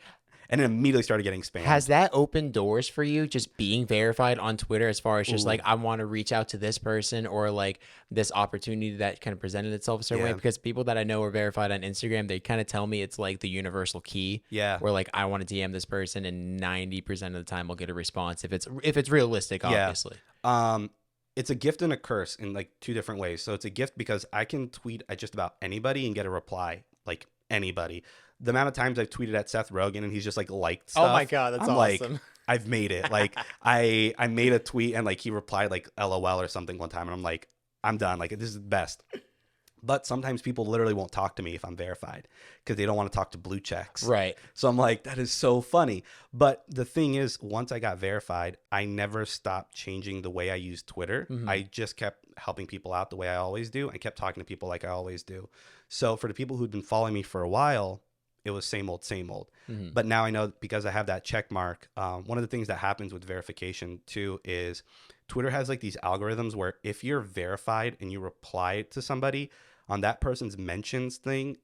and then immediately started getting spam. Has that opened doors for you, just being verified on Twitter, as far as just Ooh. like, I want to reach out to this person, or like this opportunity that kind of presented itself a certain way? Yeah. Because people that I know are verified on Instagram, they kind of tell me it's like the universal key. Yeah. Where like, I want to DM this person, and 90% of the time I'll get a response if it's realistic, Yeah. obviously. It's a gift and a curse in like two different ways. So it's a gift because I can tweet at just about anybody and get a reply, like anybody. The amount of times I've tweeted at Seth Rogen and he's just like liked stuff. Oh my God, that's I'm awesome. Like, I've made it. Like I made a tweet and like he replied like LOL or something one time, and I'm like, I'm done. Like, this is the best. But sometimes people literally won't talk to me if I'm verified because they don't want to talk to blue checks. Right. So I'm like, that is so funny. But the thing is, once I got verified, I never stopped changing the way I use Twitter. Mhm. I just kept helping people out the way I always do. I kept talking to people like I always do. So for the people who'd been following me for a while, it was same old, same old. Mhm. But now I know, because I have that check mark. One of the things that happens with verification too is Twitter has like these algorithms where if you're verified and you reply to somebody on that person's mentions thing,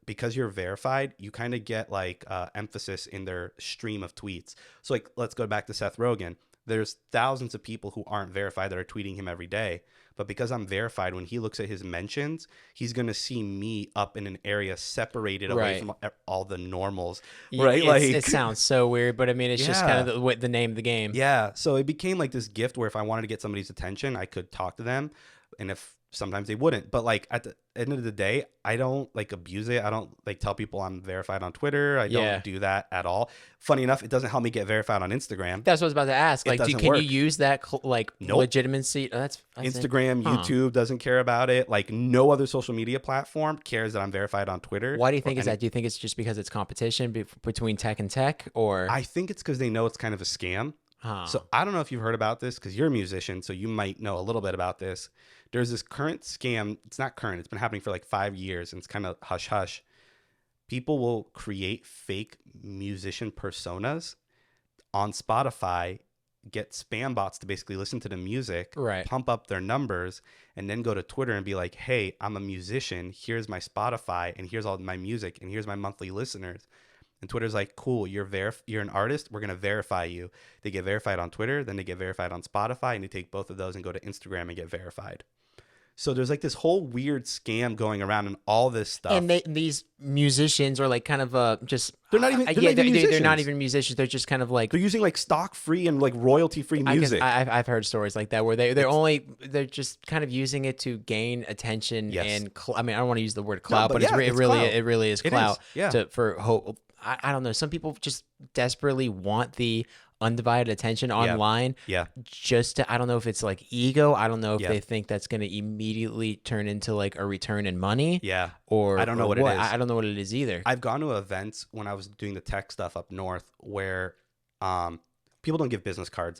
because you're verified, you kind of get like emphasis in their stream of tweets. So like, let's go back to Seth Rogen. There's thousands of people who aren't verified that are tweeting him every day. But because I'm verified, when he looks at his mentions, he's going to see me up in an area separated away from all the normals. Right? It sounds so weird, but I mean, it's just kind of the name of the game. Yeah. So it became like this gift where if I wanted to get somebody's attention, I could talk to them. And if sometimes they wouldn't, but like at the end of the day, I don't like abuse it. I don't like tell people I'm verified on Twitter. I don't do that at all. Funny enough, it doesn't help me get verified on Instagram. That's what I was about to ask. Like, can you use that Nope. legitimacy? That's Instagram, YouTube doesn't care about it. Like, no other social media platform cares that I'm verified on Twitter. Why do you think is that? Do you think it's just because it's competition between tech and tech, or? I think it's because they know it's kind of a scam. So I don't know if you've heard about this, because you're a musician, so you might know a little bit about this. There's this current scam. It's not current. It's been happening for like 5 years, and it's kind of hush hush. People will create fake musician personas on Spotify, get spam bots to basically listen to the music, pump up their numbers, and then go to Twitter and be like, hey, I'm a musician. Here's my Spotify, and here's all my music, and here's my monthly listeners. And Twitter's like, cool, you're an artist. We're going to verify you. They get verified on Twitter, then they get verified on Spotify, and they take both of those and go to Instagram and get verified. So there's like this whole weird scam going around and all this stuff. And these musicians are like kind of just... They're not even musicians. They're not even musicians. They're just kind of like... They're using like stock-free and like royalty-free music. I've heard stories like that where they're just kind of using it to gain attention. And I mean, I don't want to use the word clout, but it really is clout. For hope. I don't know. Some people just desperately want the undivided attention online. Just to, I don't know if it's like ego. I don't know if they think that's going to immediately turn into like a return in money. Or I don't know what it is. I don't know what it is either. I've gone to events when I was doing the tech stuff up north where people don't give business cards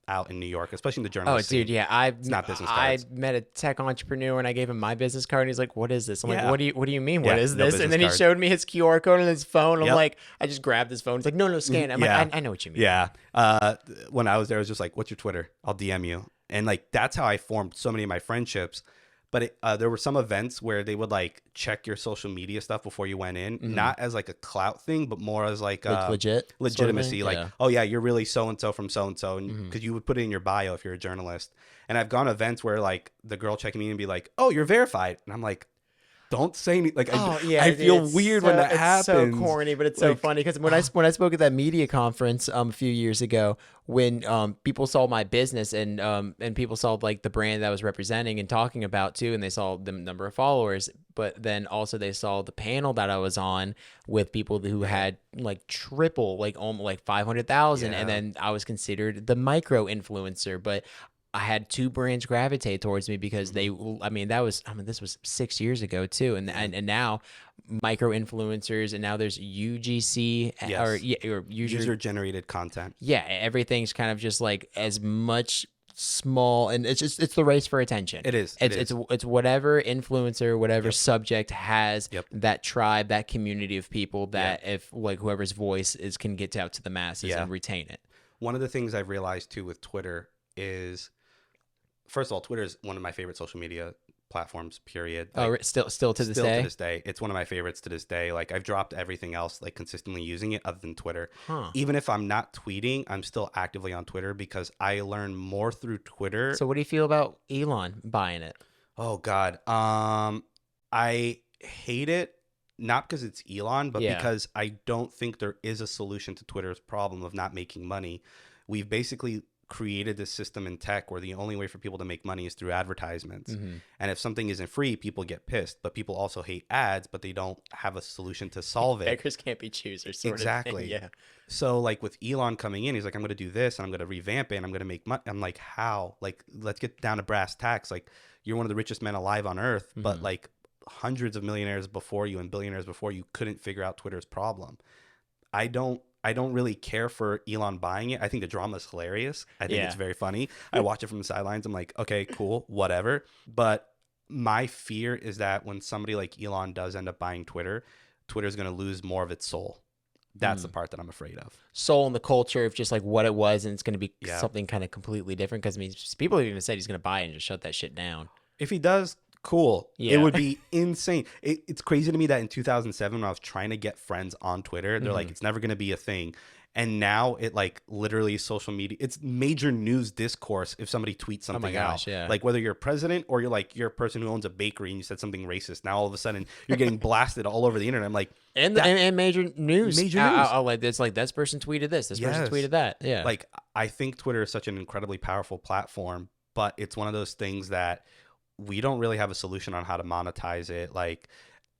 out in New York, especially in the journalist scene. Dude, yeah. It's not business cards. I met a tech entrepreneur and I gave him my business card and he's like, what is this? I'm like, what do you mean? What is this? And then he showed me his QR code on his phone. I'm like, I just grabbed his phone. He's like, no, scan it. I'm like, I know what you mean. When I was there, I was just like, what's your Twitter? I'll DM you. And like, that's how I formed so many of my friendships. But there were some events where they would like check your social media stuff before you went in, not as like a clout thing, but more as like legitimacy. Sort of like, oh yeah, you're really so-and-so from so-and-so. And because you would put it in your bio if you're a journalist. And I've gone to events where like the girl checking me and be like, oh, you're verified. And I'm like, don't say anything. Like, I feel weird when that happens. It's so corny, but it's so funny because when I spoke at that media conference a few years ago, when people saw my business and people saw like the brand that I was representing and talking about too, and they saw the number of followers, but then also they saw the panel that I was on with people who had like triple, like almost like 500,000, and then I was considered the micro influencer, but I had two brands gravitate towards me because this was 6 years ago too. And now micro influencers, and now there's UGC or user generated content. Yeah. Everything's kind of just like as much small, and it's the race for attention. It's whatever influencer, whatever subject has that tribe, that community of people that if like whoever's voice can get out to the masses and retain it. One of the things I've realized too with Twitter is, first of all, Twitter is one of my favorite social media platforms, period. Oh, Like, still to this still day? to this day, it's one of my favorites to this day. Like, I've dropped everything else, like consistently using it other than Twitter. Huh. Even if I'm not tweeting, I'm still actively on Twitter because I learn more through Twitter. So what do you feel about Elon buying it? Oh God. I hate it, not because it's Elon, but Yeah. because I don't think there is a solution to Twitter's problem of not making money. We've basically created this system in tech where the only way for people to make money is through advertisements. Mm-hmm. And if something isn't free, people get pissed. But people also hate ads, but they don't have a solution to solve it. Beggars can't be choosers, sort of thing. Exactly. Yeah. So like with Elon coming in, he's like, I'm going to do this and I'm going to revamp it and I'm going to make money. I'm like, how? Like, let's get down to brass tacks. Like, you're one of the richest men alive on earth, but Mhm. like hundreds of millionaires before you and billionaires before you couldn't figure out Twitter's problem. I don't really care for Elon buying it. I think the drama is hilarious. I think Yeah. it's very funny. I watch it from the sidelines. I'm like, okay, cool, whatever. But my fear is that when somebody like Elon does end up buying Twitter, Twitter's going to lose more of its soul. That's the part that I'm afraid of. Soul in the culture of just like what it was, and it's going to be Yeah. something kind of completely different. Because I mean, people are going to say he's going to buy it and just shut that shit down. If he does, cool. Yeah. It would be insane. It's crazy to me that in 2007, when I was trying to get friends on Twitter, they're like, it's never going to be a thing. And now it like literally social media, it's major news discourse if somebody tweets something gosh, out. yeah. Like whether you're president or you're a person who owns a bakery and you said something racist. Now all of a sudden you're getting blasted all over the internet. I'm like, And major news. Major news. I'll like it's like this person tweeted this. This person Yes. tweeted that. Yeah. like, I think Twitter is such an incredibly powerful platform, but it's one of those things that we don't really have a solution on how to monetize it. Like,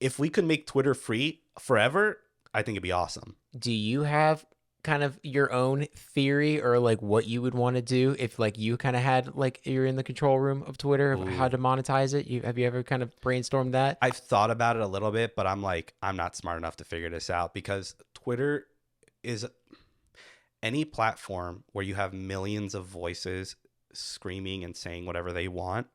if we could make Twitter free forever, I think it'd be awesome. Do you have kind of your own theory or like what you would want to do if like you kind of had like you're in the control room of Twitter of how to monetize it? Have you ever kind of brainstormed that? I've thought about it a little bit, but I'm like, I'm not smart enough to figure this out because Twitter is any platform where you have millions of voices screaming and saying whatever they want.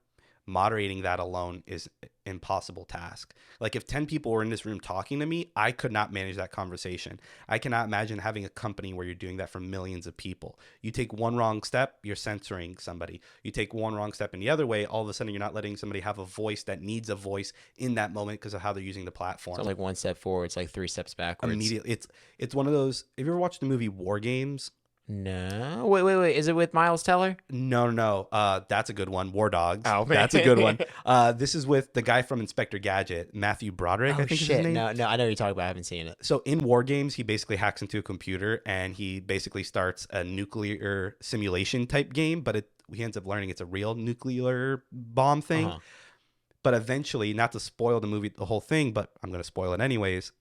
Moderating that alone is an impossible task. Like if 10 people were in this room talking to me, I could not manage that conversation. I cannot imagine having a company where you're doing that for millions of people. You take one wrong step, you're censoring somebody. You take one wrong step in the other way, all of a sudden you're not letting somebody have a voice that needs a voice in that moment because of how they're using the platform. So like one step forward, it's like 3 steps backwards. Immediately, it's one of those. Have you ever watched the movie War Games? No. Wait. Is it with Miles Teller? No. That's a good one. War Dogs. Oh, man. That's a good one. This is with the guy from Inspector Gadget, Matthew Broderick, I think is his name. No, I know what you're talking about. I haven't seen it. So in War Games, he basically hacks into a computer and he basically starts a nuclear simulation type game, but he ends up learning it's a real nuclear bomb thing. Uh-huh. But eventually, not to spoil the movie, the whole thing, but I'm going to spoil it anyways,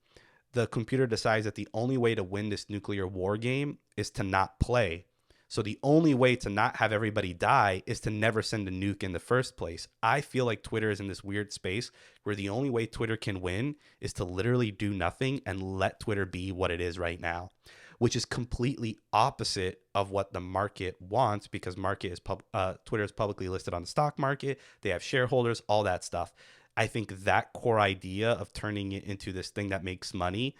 the computer decides that the only way to win this nuclear war game is to not play. So the only way to not have everybody die is to never send a nuke in the first place. I feel like Twitter is in this weird space where the only way Twitter can win is to literally do nothing and let Twitter be what it is right now, which is completely opposite of what the market wants because Twitter is publicly listed on the stock market. They have shareholders, all that stuff. I think that core idea of turning it into this thing that makes money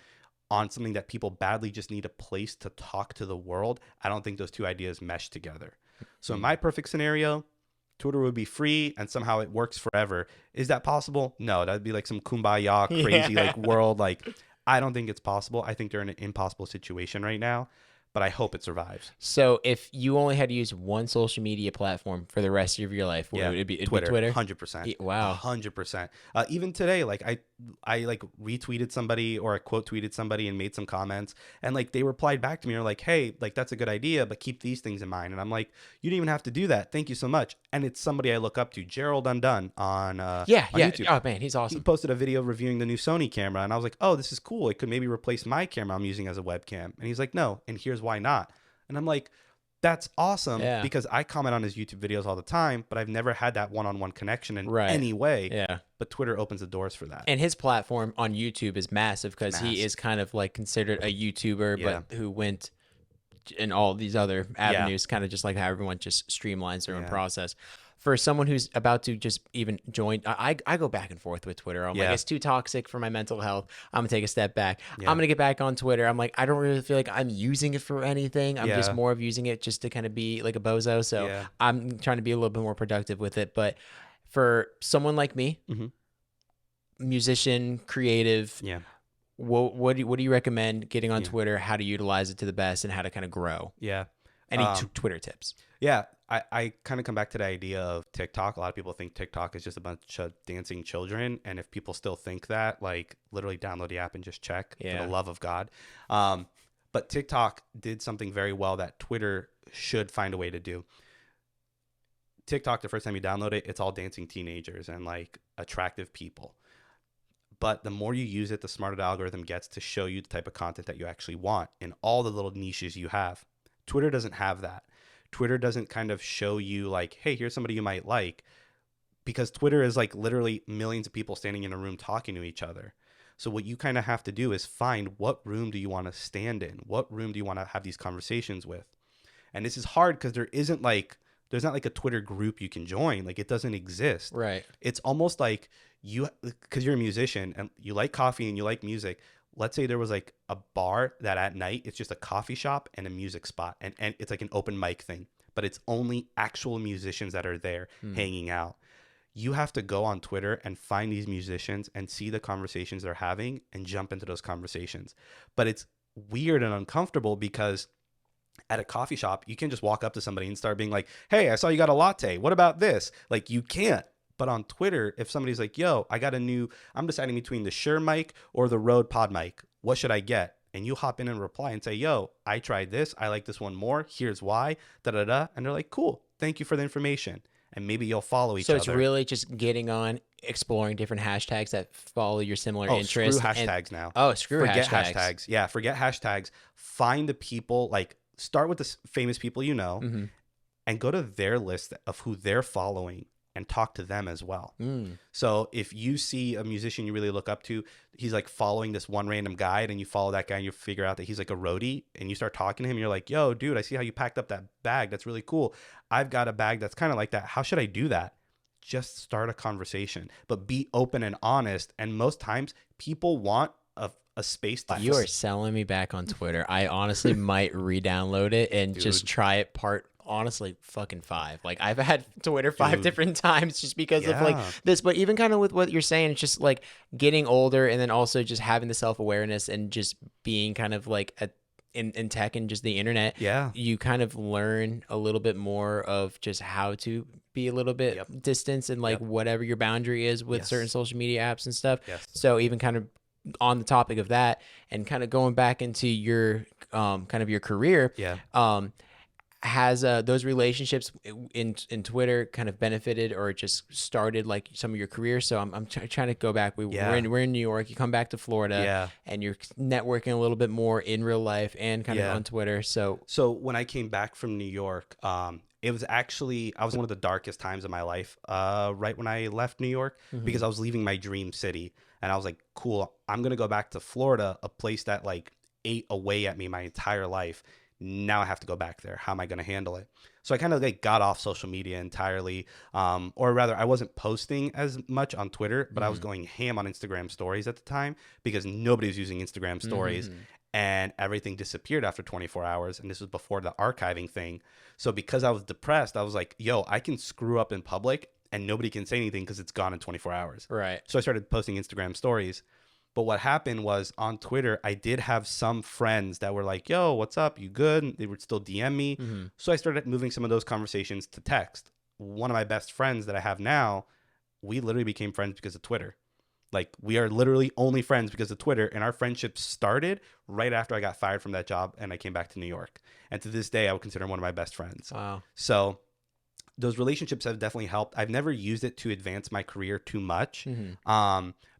on something that people badly just need a place to talk to the world, I don't think those two ideas mesh together. So in my perfect scenario, Twitter would be free and somehow it works forever. Is that possible? No, that'd be like some kumbaya crazy like world. Like, I don't think it's possible. I think they're in an impossible situation right now, but I hope it survives. So if you only had to use one social media platform for the rest of your life, what would it be? It'd Twitter, be Twitter? 100%. Wow. 100%. Even today, like I like retweeted somebody or I quote tweeted somebody and made some comments and like they replied back to me and were like, hey, like that's a good idea, but keep these things in mind. And I'm like, you didn't even have to do that. Thank you so much. And it's somebody I look up to, Gerald Undone on YouTube. Oh man, he's He awesome. posted a video reviewing the new Sony camera and I was like, oh, this is cool. It could maybe replace my camera I'm using as a webcam. And he's like, no, and here's why not. And I'm like, that's awesome because I comment on his YouTube videos all the time, but I've never had that one-on-one connection in any way. Yeah. But Twitter opens the doors for that. And his platform on YouTube is massive because he is kind of like considered a YouTuber, but who went in all these other avenues, kind of just like how everyone just streamlines their own process. For someone who's about to just even join, I go back and forth with Twitter. I'm like, it's too toxic for my mental health. I'm going to take a step back. I'm going to get back on Twitter. I'm like, I don't really feel like I'm using it for anything. I'm just more of using it just to kind of be like a bozo. So I'm trying to be a little bit more productive with it. But For someone like me, Mm-hmm. musician, creative, Yeah. what do you recommend getting on Yeah. Twitter, how to utilize it to the best, and how to kind of grow? Yeah. Any Twitter tips? Yeah, I kind of come back to the idea of TikTok. A lot of people think TikTok is just a bunch of dancing children. And if people still think that, like, literally download the app and just check, for Yeah. the love of God. But TikTok did something very well that Twitter should find a way to do. TikTok, the first time you download it, it's all dancing teenagers and like attractive people. But the more you use it, the smarter the algorithm gets to show you the type of content that you actually want in all the little niches you have. Twitter doesn't have that. Twitter doesn't kind of show you like, hey, here's somebody you might like, because Twitter is like literally millions of people standing in a room talking to each other. So what you kind of have to do is find, what room do you want to stand in? What room do you want to have these conversations with? And this is hard because there's not like a Twitter group you can join. Like, it doesn't exist. Right. It's almost like because you're a musician and you like coffee and you like music. Let's say there was like a bar that at night it's just a coffee shop and a music spot, and it's like an open mic thing, but it's only actual musicians that are there hanging out. You have to go on Twitter and find these musicians and see the conversations they're having and jump into those conversations. But it's weird and uncomfortable because at a coffee shop, you can just walk up to somebody and start being like, hey, I saw you got a latte. What about this? Like, you can't. But on Twitter, if somebody's like, yo, I'm deciding between the Shure mic or the Rode Pod mic. What should I get? And you hop in and reply and say, yo, I tried this. I like this one more. Here's why. Da-da-da. And they're like, cool. Thank you for the information. And maybe you'll follow each other. So it's really just getting on, exploring different hashtags that follow your similar Screw interests. hashtags now. Oh, screw Forget hashtags. Yeah, forget hashtags. Find the people, like, start with the famous people you know, and go to their list of who they're following and talk to them as well. So if you see a musician you really look up to, he's like following this one random guy, and you follow that guy and you figure out that he's like a roadie, and you start talking to him, and you're like, yo, dude, I see how you packed up that bag. That's really cool. I've got a bag that's kind of like that. How should I do that? Just start a conversation, but be open and honest. And most times people want a space to You are selling me back on Twitter. I honestly might re-download it and just try it honestly, fucking 5. Like, I've had Twitter 5 different times just because of like this. But even kind of with what you're saying, it's just like getting older, and then also just having the self-awareness and just being kind of like in tech and just the internet. Yeah. You kind of learn a little bit more of just how to be a little bit distance and like whatever your boundary is with certain social media apps and stuff. Yes. So even kind of on the topic of that, and kind of going back into your kind of your career, has those relationships in Twitter kind of benefited or just started like some of your career? So I'm trying to go back. We're in New York. You come back to Florida, and you're networking a little bit more in real life and kind of on Twitter. So when I came back from New York, it was actually, I was in one of the darkest times of my life, right when I left New York, because I was leaving my dream city, and I was like, cool, I'm going to go back to Florida, a place that like ate away at me my entire life. Now I have to go back there. How am I going to handle it? So I kind of like got off social media entirely, or rather I wasn't posting as much on Twitter, but I was going ham on Instagram stories at the time because nobody was using Instagram stories. And everything disappeared after 24 hours. And this was before the archiving thing. So because I was depressed, I was like, yo, I can screw up in public and nobody can say anything because it's gone in 24 hours. Right. So I started posting Instagram stories. But what happened was on Twitter, I did have some friends that were like, yo, what's up? You good? And they would still DM me. So I started moving some of those conversations to text. One of my best friends that I have now, we literally became friends because of Twitter. Like, we are literally only friends because of Twitter, and our friendship started right after I got fired from that job and I came back to New York. And to this day, I would consider him one of my best friends. Wow. So those relationships have definitely helped. I've never used it to advance my career too much.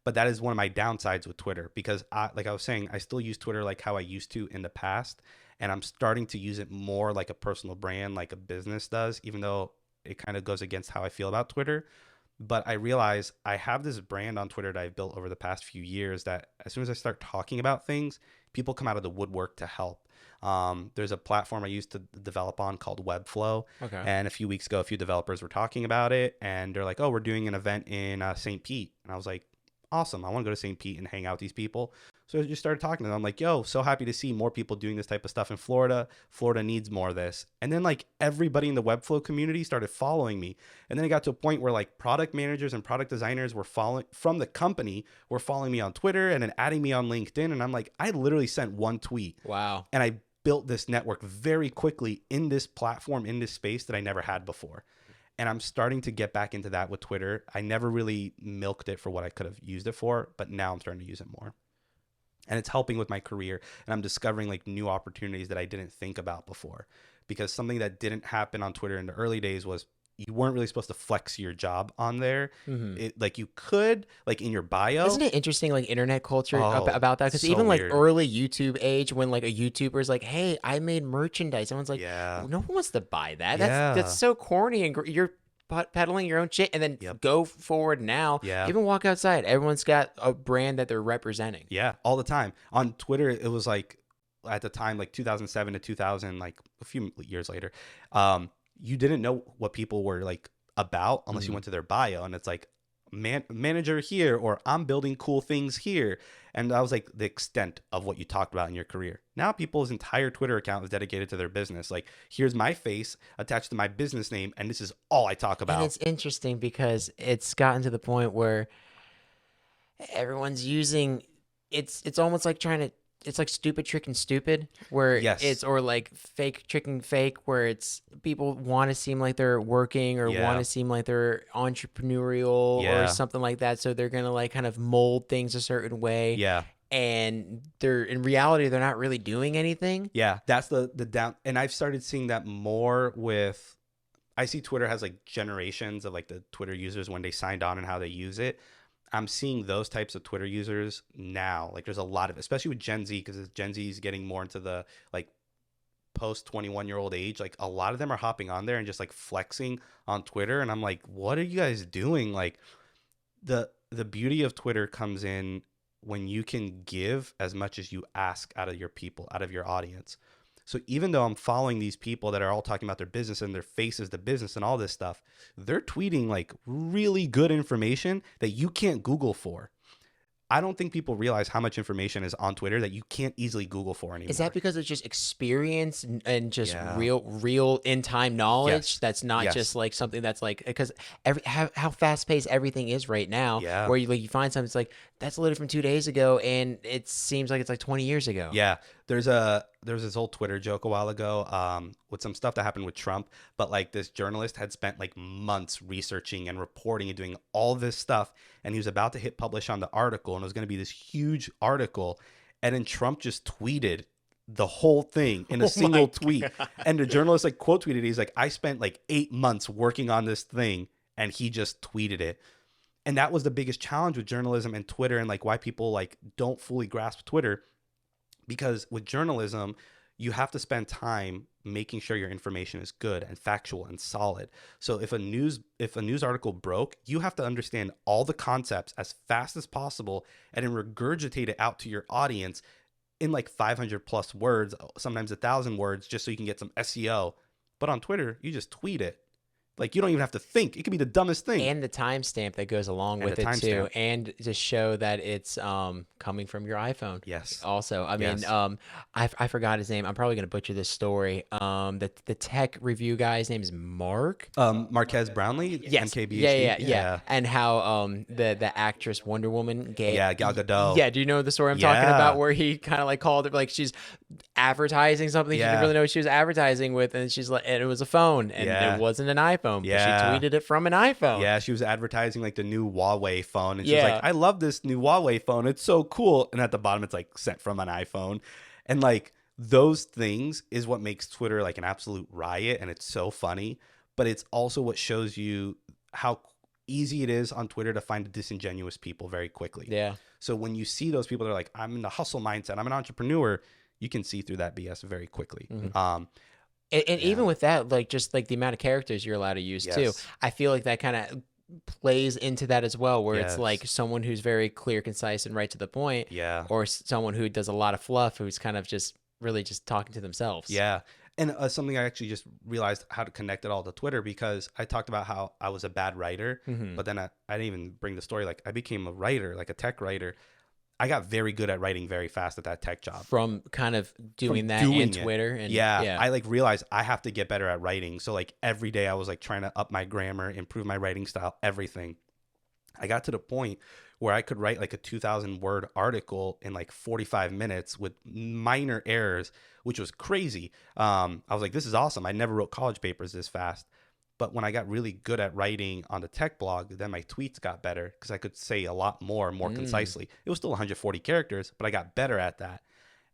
But that is one of my downsides with Twitter because, like I was saying, I still use Twitter like how I used to in the past. And I'm starting to use it more like a personal brand, like a business does, even though it kind of goes against how I feel about Twitter. But I realize I have this brand on Twitter that I've built over the past few years that as soon as I start talking about things, people come out of the woodwork to help. There's a platform I used to develop on called Webflow. Okay. And a few weeks ago, a few developers were talking about it. And they're like, oh, we're doing an event in St. Pete. And I was like, awesome. I want to go to St. Pete and hang out with these people. So I just started talking to them. I'm like, yo, so happy to see more people doing this type of stuff in Florida. Florida needs more of this. And then like everybody in the Webflow community started following me. And then it got to a point where like product managers and product designers were following from the company were following me on Twitter and then adding me on LinkedIn. And I'm like, I literally sent one tweet. Wow. And I built this network very quickly in this platform, in this space that I never had before. And I'm starting to get back into that with Twitter. I never really milked it for what I could have used it for, but now I'm starting to use it more. And it's helping with my career. And I'm discovering like new opportunities that I didn't think about before. Because something that didn't happen on Twitter in the early days was you weren't really supposed to flex your job on there. Like you could, like in your bio. Isn't it interesting, like internet culture about that? Because so even like weird. early YouTube age, when like a YouTuber is like, "Hey, I made merchandise," everyone's like, Yeah. "No one wants to buy that. Yeah. That's so corny." And you're peddling your own shit, and then go forward now. Yeah. Even walk outside, everyone's got a brand that they're representing. Yeah, all the time. On Twitter, it was like at the time, like 2007 to 2000, like a few years later, you didn't know what people were like about unless you went to their bio, and it's like manager here, or I'm building cool things here. And that was like the extent of what you talked about in your career. Now people's entire Twitter account is dedicated to their business. Like, here's my face attached to my business name, and this is all I talk about. And it's interesting because it's gotten to the point where everyone's using it's almost like trying to, it's like stupid tricking stupid, where it's, or like fake tricking fake, where it's people want to seem like they're working or want to seem like they're entrepreneurial or something like that. So they're going to like kind of mold things a certain way. Yeah. And they're in reality, they're not really doing anything. Yeah. That's the down. And I've started seeing that more with, I see Twitter has like generations of like the Twitter users when they signed on and how they use it. I'm seeing those types of Twitter users now. Like there's a lot of, especially with Gen Z, because Gen Z is getting more into the like post 21-year-old age. Like a lot of them are hopping on there and just like flexing on Twitter. And I'm like, what are you guys doing? Like the beauty of Twitter comes in when you can give as much as you ask out of your people, out of your audience. So even though I'm following these people that are all talking about their business and their face is the business and all this stuff, they're tweeting like really good information that you can't Google for. I don't think people realize how much information is on Twitter that you can't easily Google for anymore. Is that because it's just experience and just real in-time knowledge? That's not just like something that's like, because how fast-paced everything is right now, where you find something, it's like, that's literally from 2 days ago, and it seems like it's like 20 years ago. Yeah. There's this old Twitter joke a while ago with some stuff that happened with Trump, but like this journalist had spent like months researching and reporting and doing all this stuff, and he was about to hit publish on the article, and it was going to be this huge article, and then Trump just tweeted the whole thing in a single tweet. And the journalist like quote tweeted, he's like, I spent like 8 months working on this thing, and he just tweeted it. And that was the biggest challenge with journalism and Twitter, and like why people like don't fully grasp Twitter. Because with journalism, you have to spend time making sure your information is good and factual and solid. So if a news article broke, you have to understand all the concepts as fast as possible and then regurgitate it out to your audience in like 500 plus words, sometimes 1,000 words, just so you can get some SEO. But on Twitter, you just tweet it. Like, you don't even have to think. It could be the dumbest thing. And the timestamp that goes along with it too. And to show that it's coming from your iPhone. Yes. Also, I mean, I forgot his name. I'm probably going to butcher this story. The tech review guy's name is Mark. Marquez Brownlee? Yes. MKBHD? Yeah. And how the actress Wonder Woman gave. Yeah, Gal Gadot. Yeah, do you know the story I'm talking about, where he kind of like called it like she's advertising something she didn't really know what she was advertising with, and she's like, and it was a phone, and it wasn't an iPhone. But she tweeted it from an iPhone. Yeah, she was advertising like the new Huawei phone, and she's like, I love this new Huawei phone. It's so cool. And at the bottom, it's like sent from an iPhone. And like those things is what makes Twitter like an absolute riot. And it's so funny. But it's also what shows you how easy it is on Twitter to find disingenuous people very quickly. Yeah. So when you see those people that are like, I'm in the hustle mindset, I'm an entrepreneur, you can see through that BS very quickly. Mm-hmm. And even with that, like just like the amount of characters you're allowed to use too, I feel like that kind of plays into that as well, where it's like someone who's very clear, concise, and right to the point, or someone who does a lot of fluff, who's kind of just really just talking to themselves. Yeah. And something I actually just realized how to connect it all to Twitter, because I talked about how I was a bad writer, but then I didn't even bring the story. Like I became a writer, like a tech writer. I got very good at writing very fast at that tech job. From kind of doing From that doing and it. Twitter. And Yeah. yeah. I like realized I have to get better at writing. So like every day I was like trying to up my grammar, improve my writing style, everything. I got to the point where I could write like a 2,000 word article in like 45 minutes with minor errors, which was crazy. I was like, this is awesome. I never wrote college papers this fast. But when I got really good at writing on the tech blog, then my tweets got better because I could say a lot more concisely. It was still 140 characters, but I got better at that.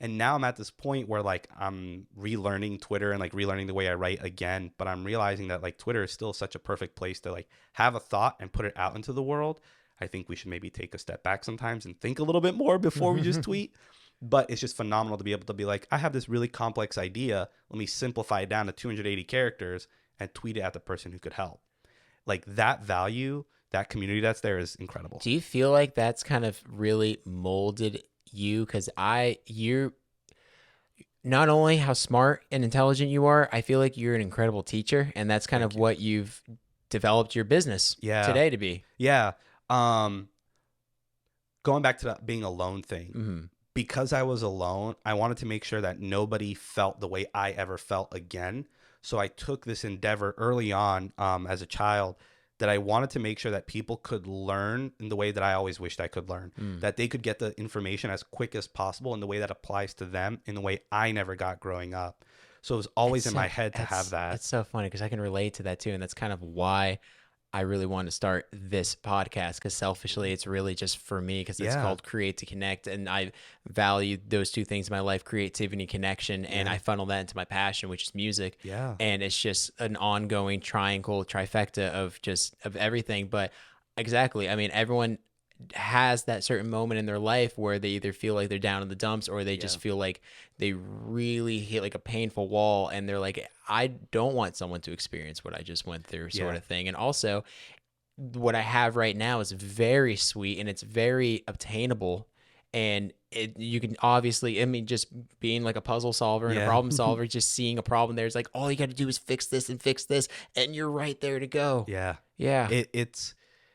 And now I'm at this point where like I'm relearning Twitter and like relearning the way I write again. But I'm realizing that like Twitter is still such a perfect place to like have a thought and put it out into the world. I think we should maybe take a step back sometimes and think a little bit more before we just tweet. But it's just phenomenal to be able to be like, I have this really complex idea. Let me simplify it down to 280 characters and tweet it at the person who could help. Like that value, that community that's there is incredible. Do you feel like that's kind of really molded you? Because you're not only how smart and intelligent you are, I feel like you're an incredible teacher, and that's kind of what you've developed your business today to be. Yeah. Going back to that being alone thing, because I was alone, I wanted to make sure that nobody felt the way I ever felt again. So I took this endeavor early on as a child that I wanted to make sure that people could learn in the way that I always wished I could learn, that they could get the information as quick as possible in the way that applies to them in the way I never got growing up. So it was always in my head to have that. It's so funny because I can relate to that too. And that's kind of why I really want to start this podcast, because selfishly it's really just for me, because it's called Create to Connect, and I value those two things in my life, creativity and connection, and I funnel that into my passion, which is music. And it's just an ongoing triangle, trifecta of everything. But exactly, I mean, everyone has that certain moment in their life where they either feel like they're down in the dumps, or they just feel like they really hit like a painful wall, and they're like, I don't want someone to experience what I just went through, sort of thing. And also what I have right now is very sweet and it's very obtainable, and you can obviously, I mean, just being like a puzzle solver and a problem solver, just seeing a problem there, it's like, all you got to do is fix this, and you're right there to go.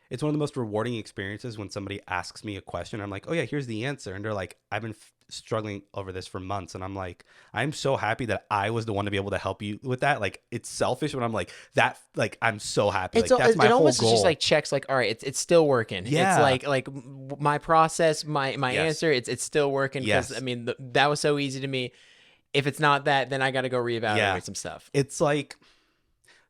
It's one of the most rewarding experiences when somebody asks me a question. I'm like, oh yeah, here's the answer. And they're like, I've been struggling over this for months. And I'm like, I'm so happy that I was the one to be able to help you with that. Like, it's selfish, but I'm like, that, like, I'm so happy. Like, that's my whole goal. It almost just like checks like, all right, it's still working. Yeah. It's like my process, my answer, it's still working. Because I mean, that was so easy to me. If it's not that, then I got to go reevaluate some stuff. It's like,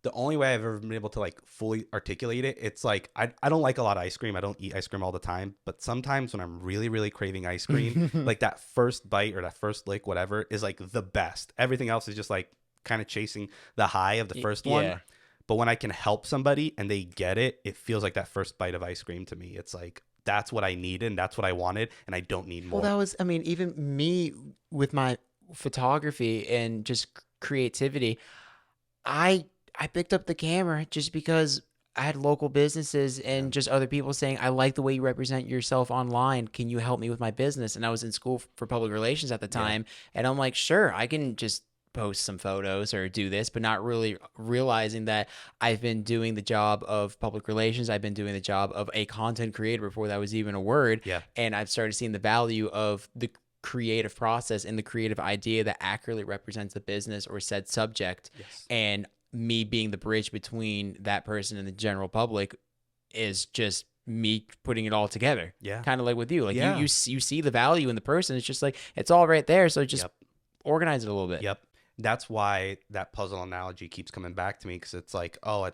the only way I've ever been able to like fully articulate it, it's like I don't like a lot of ice cream. I don't eat ice cream all the time. But sometimes when I'm really, really craving ice cream, like that first bite or that first lick, whatever, is like the best. Everything else is just like kind of chasing the high of the first one. But when I can help somebody and they get it, it feels like that first bite of ice cream to me. It's like, that's what I needed and that's what I wanted, and I don't need more. Well, that was, I mean, even me with my photography and just creativity, I picked up the camera just because I had local businesses and just other people saying, I like the way you represent yourself online. Can you help me with my business? And I was in school for public relations at the time. And I'm like, sure, I can just post some photos or do this, but not really realizing that I've been doing the job of public relations. I've been doing the job of a content creator before that was even a word. And I've started seeing the value of the creative process and the creative idea that accurately represents the business or said subject. And me being the bridge between that person and the general public is just me putting it all together. Kind of like with you. Like you see the value in the person. It's just like, it's all right there. So just organize it a little bit. That's why that puzzle analogy keeps coming back to me, because it's like, oh,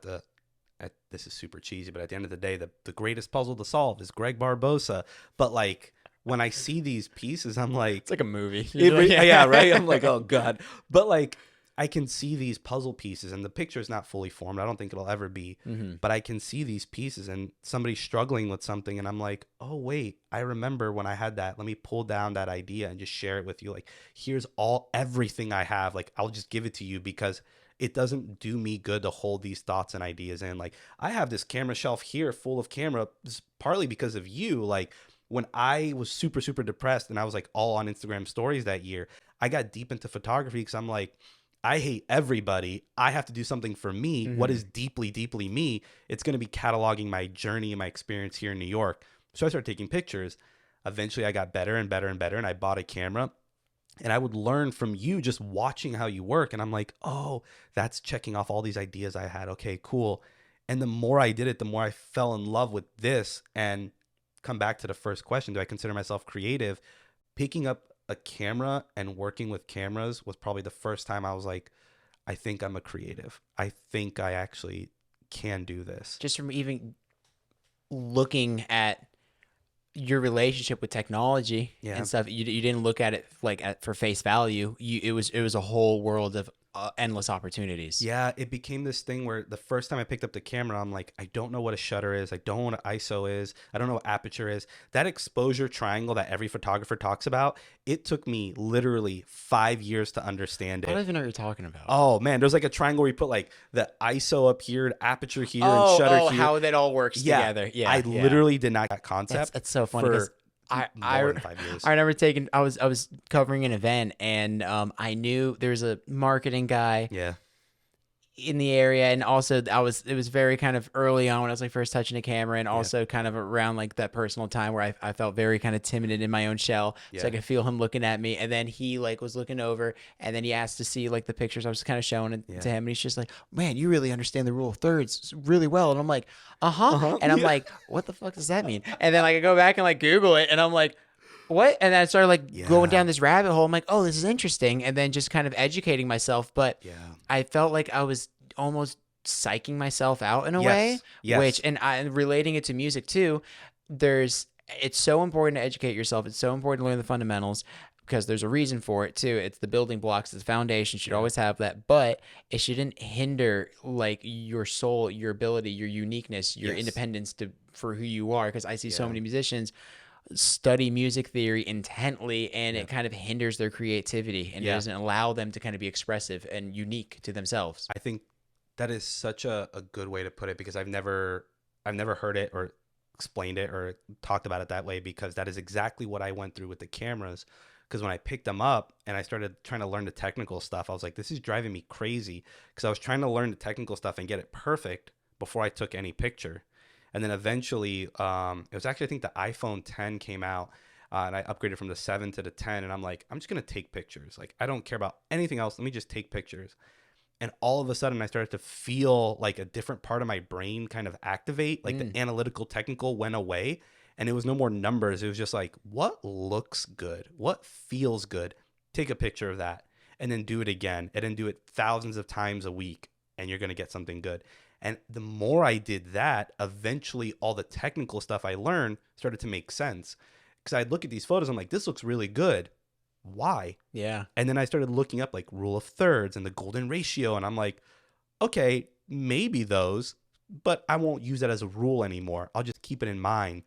this is super cheesy, but at the end of the day, the greatest puzzle to solve is Greg Barbosa. But like, when I see these pieces, I'm like, it's like a movie. Right? I'm like, oh God. But like, I can see these puzzle pieces, and the picture is not fully formed. I don't think it'll ever be, but I can see these pieces and somebody struggling with something. And I'm like, oh, wait, I remember when I had that. Let me pull down that idea and just share it with you. Like, here's everything I have. Like, I'll just give it to you, because it doesn't do me good to hold these thoughts and ideas in. Like, I have this camera shelf here full of camera, partly because of you. Like, when I was super, super depressed and I was like all on Instagram stories that year, I got deep into photography because I'm like, I hate everybody. I have to do something for me. What is deeply, deeply me? It's going to be cataloging my journey and my experience here in New York. So I started taking pictures. Eventually, I got better and better and better, and I bought a camera. And I would learn from you just watching how you work. And I'm like, oh, that's checking off all these ideas I had. Okay, cool. And the more I did it, the more I fell in love with this. And come back to the first question, do I consider myself creative? Picking up a camera and working with cameras was probably the first time I was like, I think I'm a creative. I think I actually can do this. Just from even looking at your relationship with technology and stuff, you didn't look at it like for face value. It was a whole world of endless opportunities. Yeah, it became this thing where the first time I picked up the camera, I'm like, I don't know what a shutter is. I don't know what an ISO is. I don't know what aperture is. That exposure triangle that every photographer talks about, it took me literally 5 years to understand I don't it. even know what you're talking about. Oh, man, there's like a triangle where you put like the ISO up here, aperture here, and shutter here. How that all works together. Yeah, I literally did not get that concept. That's so funny because more than 5 years. I remember I was covering an event, and I knew there was a marketing guy in the area, and also it was very kind of early on when I was like first touching a camera, and also kind of around like that personal time where I felt very kind of timid in my own shell. So I could feel him looking at me, and then he like was looking over, and then he asked to see like the pictures I was kind of showing it to him, and he's just like, man, you really understand the rule of thirds really well. And I'm like, and I'm like, what the fuck does that mean? And then like I go back and like Google it, and I'm like, what? And then I started like going down this rabbit hole. I'm like, oh, this is interesting. And then just kind of educating myself. But I felt like I was almost psyching myself out in a way, which, and relating it to music too, it's so important to educate yourself. It's so important to learn the fundamentals because there's a reason for it too. It's the building blocks, it's the foundation. You should always have that, but it shouldn't hinder like your soul, your ability, your uniqueness, your independence for who you are. Because I see so many musicians study music theory intently, and it kind of hinders their creativity, and it doesn't allow them to kind of be expressive and unique to themselves. I think that is such a good way to put it, because I've never heard it or explained it or talked about it that way, because that is exactly what I went through with the cameras. Because when I picked them up and I started trying to learn the technical stuff, I was like, this is driving me crazy, because I was trying to learn the technical stuff and get it perfect before I took any picture. And then eventually, it was actually, I think the iPhone 10 came out, and I upgraded from the 7 to the 10. And I'm like, I'm just going to take pictures. Like, I don't care about anything else. Let me just take pictures. And all of a sudden, I started to feel like a different part of my brain kind of activate. Like the analytical technical went away, and it was no more numbers. It was just like, what looks good? What feels good? Take a picture of that, and then do it again, and then do it thousands of times a week, and you're going to get something good. And the more I did that, eventually all the technical stuff I learned started to make sense. Because I'd look at these photos, I'm like, this looks really good. Why? Yeah. And then I started looking up like rule of thirds and the golden ratio. And I'm like, okay, maybe those, but I won't use that as a rule anymore. I'll just keep it in mind.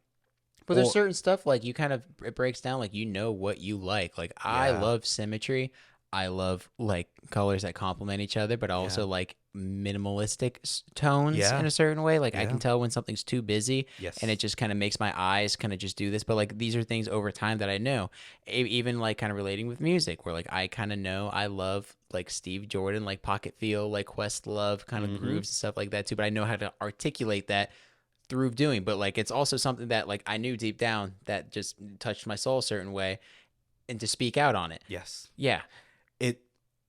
But there's certain stuff like it breaks down like what you like. Like I love symmetry. I love like colors that complement each other, but also like minimalistic tones in a certain way. Like I can tell when something's too busy, and it just kind of makes my eyes kind of just do this. But like these are things over time that I know. Even like kind of relating with music, where like I kind of know I love like Steve Jordan, like Pocket Feel, like Questlove kind of grooves and stuff like that too. But I know how to articulate that through doing. But like it's also something that like I knew deep down that just touched my soul a certain way, and to speak out on it. Yes. Yeah.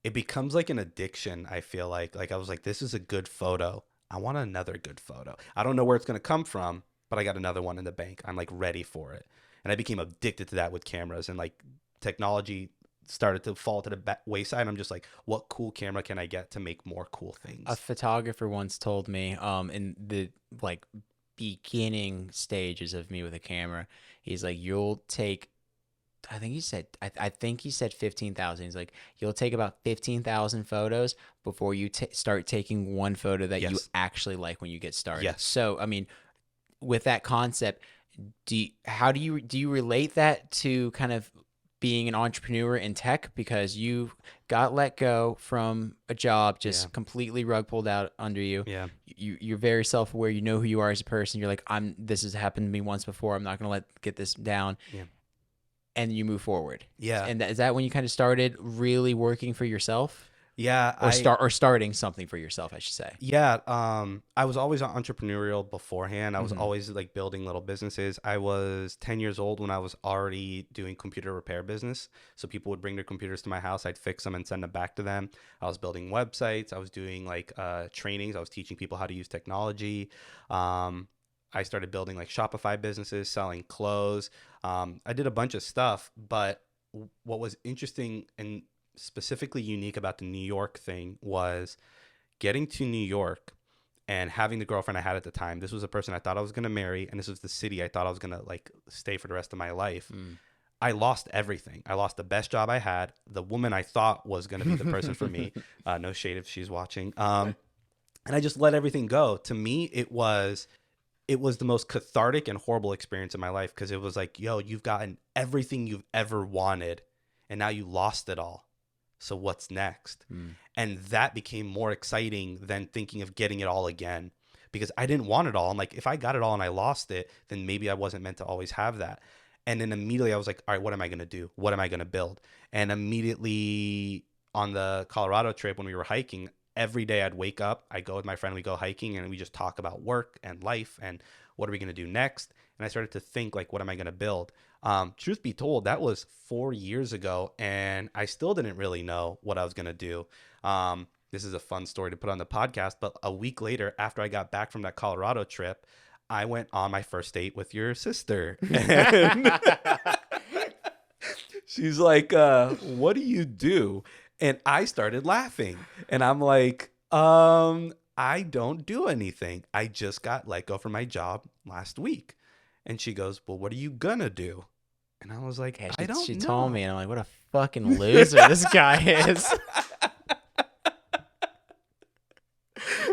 It becomes like an addiction, I feel like. Like I was like, this is a good photo. I want another good photo. I don't know where it's going to come from, but I got another one in the bank. I'm like ready for it. And I became addicted to that with cameras, and like technology started to fall to the wayside. I'm just like, what cool camera can I get to make more cool things? A photographer once told me in the like beginning stages of me with a camera, he's like, you'll take, I think he said 15,000. He's like, you'll take about 15,000 photos before you start taking one photo that you actually like when you get started. Yes. So, I mean, with that concept, do you relate that to kind of being an entrepreneur in tech, because you got let go from a job, just completely rug pulled out under you. Yeah. You're very self-aware. You know who you are as a person. You're like, this has happened to me once before. I'm not going to get this down. Yeah. And you move forward. Yeah. And is that when you kind of started really working for yourself? Yeah, or starting something for yourself, I should say. Yeah, I was always entrepreneurial beforehand. I was Mhm. always like building little businesses. I was 10 years old when I was already doing computer repair business. So people would bring their computers to my house. I'd fix them and send them back to them. I was building websites. I was doing like trainings. I was teaching people how to use technology. I started building like Shopify businesses, selling clothes. I did a bunch of stuff, but what was interesting and specifically unique about the New York thing was getting to New York and having the girlfriend I had at the time. This was a person I thought I was going to marry, and this was the city I thought I was going to like stay for the rest of my life. I lost everything. I lost the best job I had, the woman I thought was going to be the person for me. No shade if she's watching. And I just let everything go. To me, it was the most cathartic and horrible experience in my life, because it was like, yo, you've gotten everything you've ever wanted, and now you lost it all. So what's next? And that became more exciting than thinking of getting it all again, because I didn't want it all. I'm like, if I got it all and I lost it, then maybe I wasn't meant to always have that. And then immediately I was like, all right, what am I going to do? What am I going to build? And immediately on the Colorado trip, when we were hiking, every day I'd wake up, I go with my friend, we go hiking, and we just talk about work and life and what are we going to do next? And I started to think, like, what am I going to build? Truth be told, that was 4 years ago, and I still didn't really know what I was going to do. This is a fun story to put on the podcast, but a week later, after I got back from that Colorado trip, I went on my first date with your sister. And she's like, what do you do? And I started laughing. And I'm like, I don't do anything. I just got let go from my job last week. And she goes, well, what are you gonna do? And I was like, I don't know. She told me, and I'm like, what a fucking loser this guy is.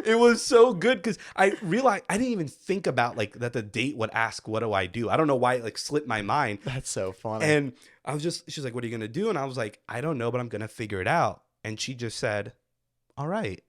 It was so good because I realized I didn't even think about like that the date would ask, what do I do? I don't know why it like slipped my mind. That's so funny. And I was just, she's like, what are you going to do? And I was like, I don't know, but I'm going to figure it out. And she just said, all right.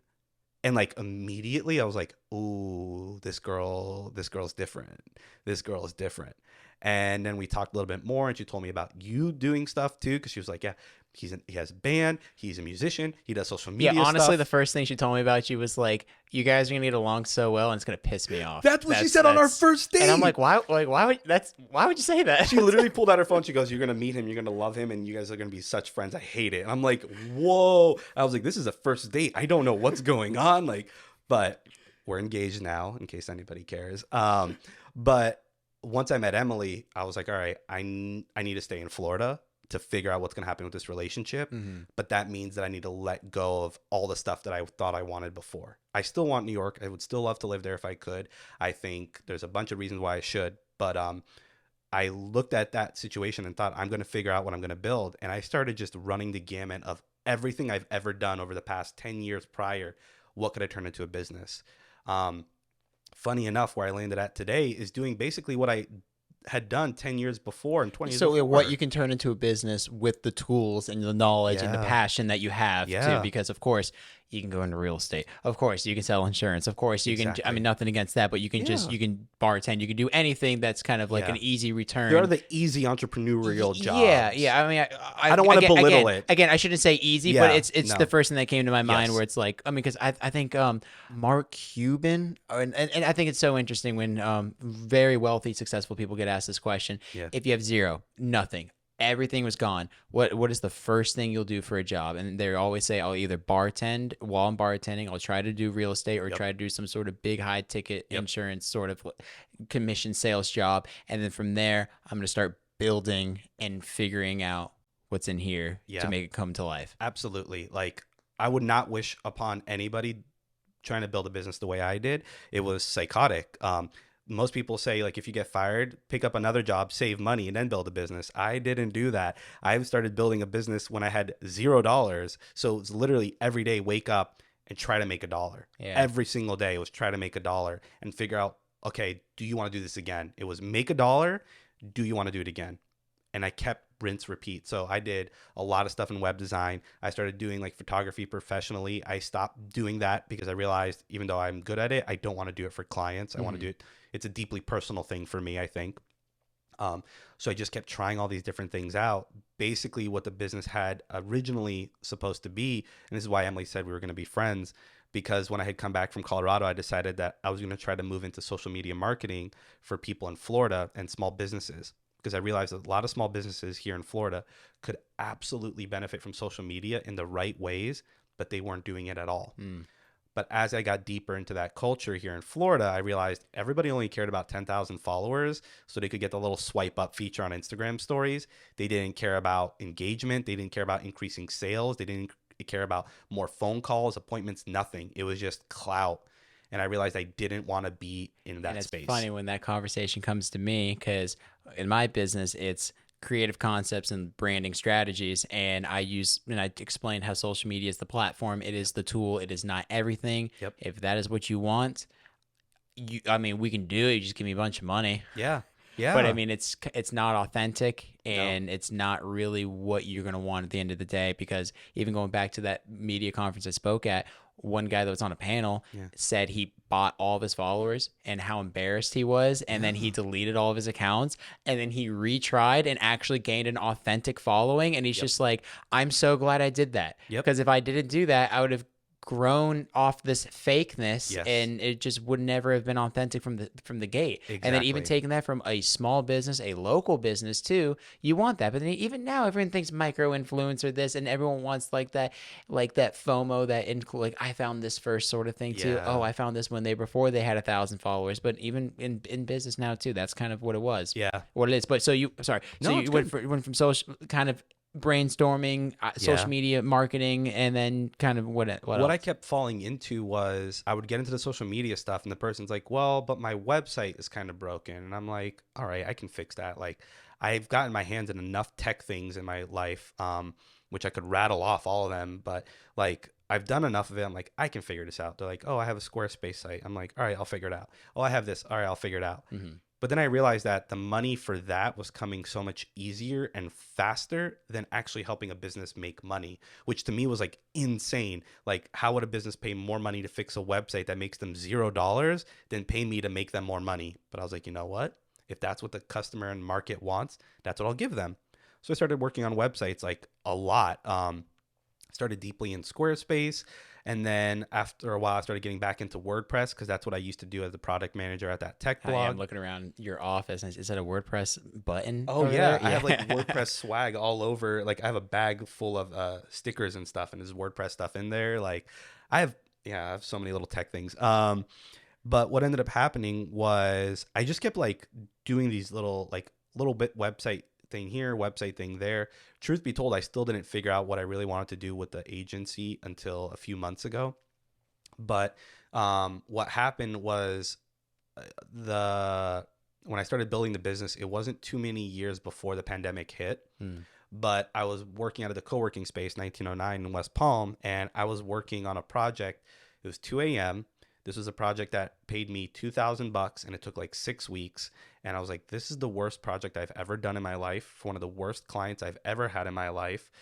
And like immediately I was like, ooh, this girl's different. This girl is different. And then we talked a little bit more, and she told me about you doing stuff too, because she was like, yeah, he has a band, he's a musician, he does social media Yeah, honestly, stuff. the first thing she told me about you was like, you guys are gonna get along so well, and it's gonna piss me off. That's what she said on our first date. And I'm like, why would you say that? She literally pulled out her phone. She goes, you're going to meet him. You're going to love him. And you guys are going to be such friends. I hate it. And I'm like, whoa. I was like, this is a first date. I don't know what's going on. Like, but we're engaged now, in case anybody cares. But once I met Emily, I was like, all right, I need to stay in Florida to figure out what's going to happen with this relationship. Mhm. But that means that I need to let go of all the stuff that I thought I wanted before. I still want New York. I would still love to live there if I could. I think there's a bunch of reasons why I should. But I looked at that situation and thought, I'm going to figure out what I'm going to build. And I started just running the gamut of everything I've ever done over the past 10 years prior. What could I turn into a business? Funny enough, where I landed at today is doing basically what I had done 10 years before and 20 years before. So what you can turn into a business with the tools and the knowledge and the Yeah. passion that you have Yeah. too, because of course you can go into real estate. Of course you can sell insurance. Of course you can, I Exactly. mean, nothing against that, but you can Yeah. you can bartend, you can do anything that's kind of like Yeah. an easy return. There are the easy entrepreneurial jobs. Yeah. I mean, I don't wanna belittle it. Again, I shouldn't say easy, Yeah, but it's no. the first thing that came to my mind Yes. where it's like, I mean, because I think Mark Cuban, and I think it's so interesting when very wealthy, successful people get asked this question. Yeah. If you have zero, nothing, everything was gone, what is the first thing you'll do for a job? And they always say, I'll either bartend. While I'm bartending, I'll try to do real estate or Yep. try to do some sort of big high ticket Yep. insurance sort of commission sales job. And then from there, I'm going to start building and figuring out what's in here Yeah. to make it come to life. Absolutely. Like, I would not wish upon anybody trying to build a business the way I did. It was psychotic. Most people say, like, if you get fired, pick up another job, save money, and then build a business. I didn't do that. I started building a business when I had $0. So it's literally every day, wake up and try to make $1. Yeah. Every single day was try to make $1 and figure out, okay, do you want to do this again? It was make $1. Do you want to do it again? And I kept rinse, repeat. So I did a lot of stuff in web design. I started doing like photography professionally. I stopped doing that because I realized even though I'm good at it, I don't want to do it for clients. I want to do it. It's a deeply personal thing for me, I think. So I just kept trying all these different things out. Basically, what the business had originally supposed to be, and this is why Emily said we were going to be friends, because when I had come back from Colorado, I decided that I was going to try to move into social media marketing for people in Florida and small businesses. Because I realized that a lot of small businesses here in Florida could absolutely benefit from social media in the right ways, but they weren't doing it at all. But as I got deeper into that culture here in Florida, I realized everybody only cared about 10,000 followers so they could get the little swipe up feature on Instagram stories. They didn't care about engagement. They didn't care about increasing sales. They didn't care about more phone calls, appointments, nothing. It was just clout. And I realized I didn't want to be in that And it's space. funny when that conversation comes to me, because in my business, it's creative concepts and branding strategies. And I explain how social media is the platform. It is the tool. It is not everything. Yep. If that is what you want, we can do it. You just give me a bunch of money. Yeah. Yeah. But I mean, it's not authentic, and it's not really what you're going to want at the end of the day, because even going back to that media conference I spoke at, one guy that was on a panel said he bought all of his followers and how embarrassed he was. And then he deleted all of his accounts, and then he retried and actually gained an authentic following. And he's just like, I'm so glad I did that. Because if I didn't do that, I would have grown off this fakeness, and it just would never have been authentic from the gate. Exactly. And then even taking that from a small business, a local business too, you want that. But then even now, everyone thinks micro influencer this, and everyone wants like that FOMO, like I found this first sort of thing too. Oh, I found this when before they had 1,000 followers. But even in business now too, that's kind of what it was. Yeah. What it is. But you went from social kind of brainstorming, social media marketing, and then kind of what else? I kept falling into was I would get into the social media stuff, and the person's like, well, but my website is kind of broken. And I'm like, all right, I can fix that. Like, I've gotten my hands in enough tech things in my life, which I could rattle off all of them, but like I've done enough of it. I'm like, I can figure this out. They're like, oh, I have a Squarespace site. I'm like, all right, I'll figure it out. Oh, I have this. All right, I'll figure it out. But then I realized that the money for that was coming so much easier and faster than actually helping a business make money, which to me was like insane. Like, how would a business pay more money to fix a website that makes them $0 than pay me to make them more money? But I was like, you know what? If that's what the customer and market wants, that's what I'll give them. So I started working on websites like a lot. Started deeply in Squarespace. And then after a while, I started getting back into WordPress, because that's what I used to do as a product manager at that tech blog. I'm looking around your office. Is that a WordPress button? Oh, yeah. I have like WordPress swag all over. Like, I have a bag full of stickers and stuff, and there's WordPress stuff in there. Like, I have so many little tech things. But what ended up happening was I just kept like doing these little bit website thing here, website thing there. Truth be told, I still didn't figure out what I really wanted to do with the agency until a few months ago. But what happened was when I started building the business, it wasn't too many years before the pandemic hit. But I was working out of the co-working space 1909 in West Palm, and I was working on a project. It was 2 a.m. This was a project that paid me $2,000, and it took like 6 weeks. And I was like, this is the worst project I've ever done in my life for one of the worst clients I've ever had in my life.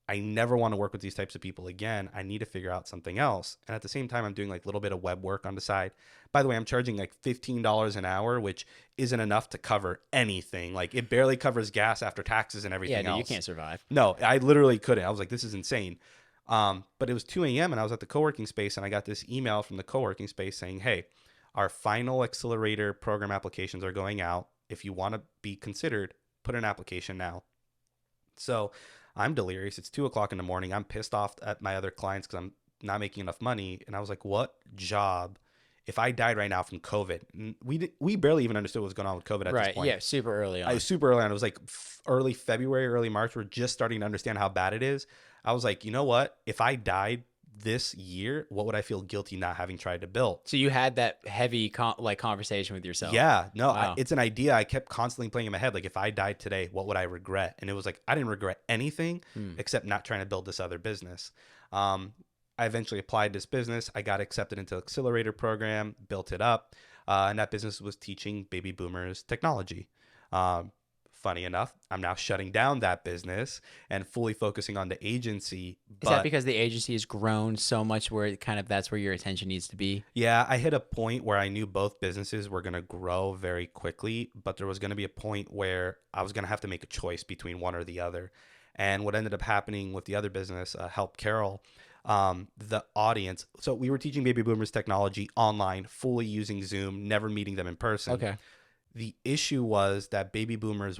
I never want to work with these types of people again. I need to figure out something else. And at the same time, I'm doing like a little bit of web work on the side. By the way, I'm charging like $15 an hour, which isn't enough to cover anything. Like, it barely covers gas after taxes and everything else. You can't survive. No, I literally couldn't. I was like, this is insane. But it was 2 a.m. and I was at the co-working space, and I got this email from the co-working space saying, hey, our final accelerator program applications are going out. If you want to be considered, put an application now. So I'm delirious. It's 2:00 in the morning. I'm pissed off at my other clients because I'm not making enough money. And I was like, what job? If I died right now from COVID, we barely even understood what was going on with COVID at this point. Yeah, super early on. Super early on. It was like early February, early March. We're just starting to understand how bad it is. I was like, you know what? If I died this year, what would I feel guilty not having tried to build? So you had that heavy conversation with yourself. Yeah, no, Wow. It's an idea I kept constantly playing in my head. Like, if I died today, what would I regret? And it was like, I didn't regret anything except not trying to build this other business. I eventually applied this business. I got accepted into the accelerator program, built it up. And that business was teaching baby boomers technology. funny enough, I'm now shutting down that business and fully focusing on the agency. Is that because the agency has grown so much where it kind of that's where your attention needs to be? Yeah, I hit a point where I knew both businesses were going to grow very quickly, but there was going to be a point where I was going to have to make a choice between one or the other. And what ended up happening with the other business, Help Carol, the audience. So we were teaching baby boomers technology online, fully using Zoom, never meeting them in person. Okay. The issue was that baby boomers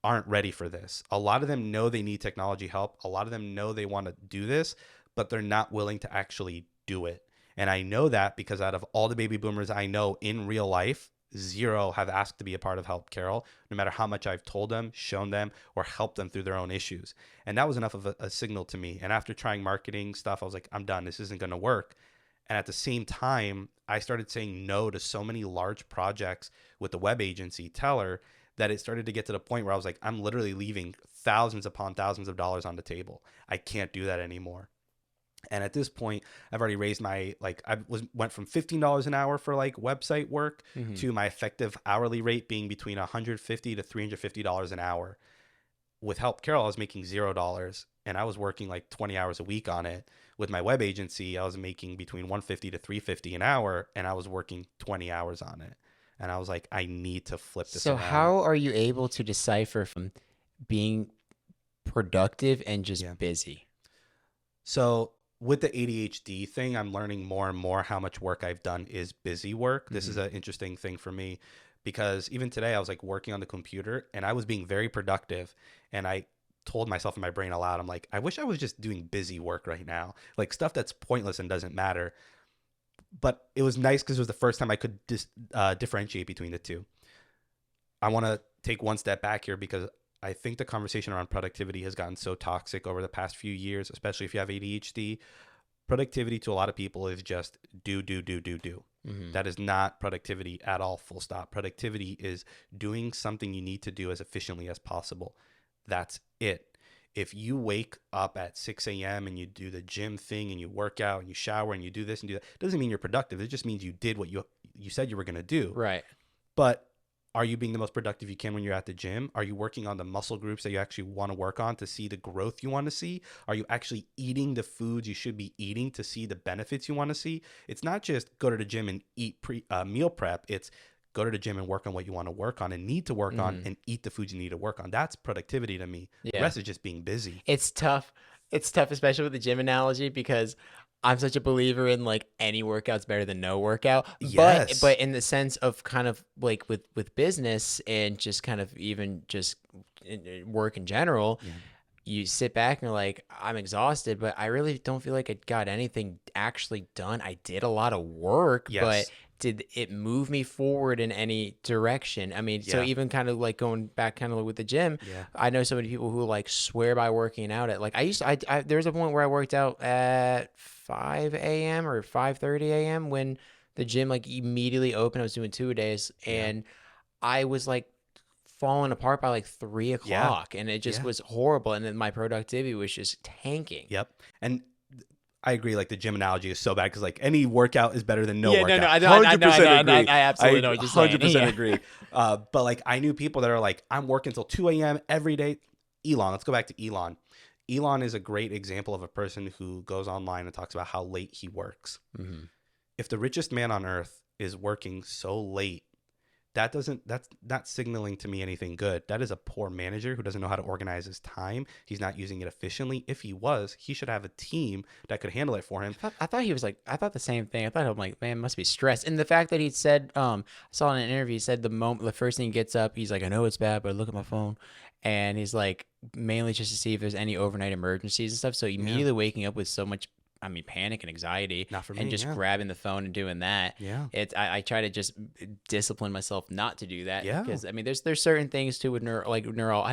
aren't ready for this. A lot of them know they need technology help. A lot of them know they want to do this, but they're not willing to actually do it. And I know that because out of all the baby boomers I know in real life, 0 have asked to be a part of Help Carol, no matter how much I've told them, shown them, or helped them through their own issues. And that was enough of a signal to me. And after trying marketing stuff, I was like, I'm done. This isn't going to work. And at the same time, I started saying no to so many large projects with the web agency Teller that it started to get to the point where I was like, I'm literally leaving thousands upon thousands of dollars on the table. I can't do that anymore. And at this point, I've already raised my, went from $15 an hour for like website work to my effective hourly rate being between $150 to $350 an hour. With Help Carol, I was making $0 and I was working like 20 hours a week on it. With my web agency, I was making between $150 to $350 an hour and I was working 20 hours on it. And I was like, I need to flip this around. So how are you able to decipher from being productive and just busy? So with the ADHD thing, I'm learning more and more how much work I've done is busy work. This is an interesting thing for me because even today I was like working on the computer and I was being very productive. And I told myself in my brain aloud, I'm like, I wish I was just doing busy work right now, like stuff that's pointless and doesn't matter. But it was nice because it was the first time I could differentiate between the two. I want to take one step back here because I think the conversation around productivity has gotten so toxic over the past few years, especially if you have ADHD. Productivity to a lot of people is just do. That is not productivity at all, full stop. Productivity is doing something you need to do as efficiently as possible. That's it. If you wake up at 6 a.m. and you do the gym thing and you work out and you shower and you do this and do that, it doesn't mean you're productive. It just means you did what you said you were going to do. Right. But are you being the most productive you can when you're at the gym? Are you working on the muscle groups that you actually want to work on to see the growth you want to see? Are you actually eating the foods you should be eating to see the benefits you want to see? It's not just go to the gym and eat meal prep. It's go to the gym and work on what you want to work on and need to work on and eat the foods you need to work on. That's productivity to me. The rest is just being busy. It's tough. It's tough, especially with the gym analogy, because I'm such a believer in like any workout's better than no workout. Yes. But in the sense of kind of like with business and just kind of even just work in general, you sit back and you're like, I'm exhausted, but I really don't feel like I got anything actually done. I did a lot of work, but did it move me forward in any direction? I mean, so even kind of like going back kind of with the gym, I know so many people who like swear by working out at like, there was a point where I worked out at 5 a.m. or 5:30 a.m. when the gym like immediately opened. I was doing 2-a-days and I was like falling apart by like 3 o'clock and it just was horrible. And then my productivity was just tanking. Yep. And I agree. Like the gym analogy is so bad because like any workout is better than no workout. I 100% agree. I absolutely know what you're saying. 100% agree. But like I knew people that are like, I'm working until 2 a.m. every day. Elon, let's go back to Elon. Elon is a great example of a person who goes online and talks about how late he works. If the richest man on earth is working so late, that's not signaling to me anything good. That is a poor manager who doesn't know how to organize his time. He's not using it efficiently. If he was, he should have a team that could handle it for him. I thought the same thing. I thought I'm like, man, must be stressed. And the fact that he said, I saw in an interview, he said the first thing he gets up, he's like, I know it's bad, but I look at my phone. And he's like, mainly just to see if there's any overnight emergencies and stuff. So immediately waking up with so much, panic and anxiety, not for me, and just grabbing the phone and doing that. Yeah. I try to just discipline myself not to do that. Yeah. Because there's certain things too with neural. I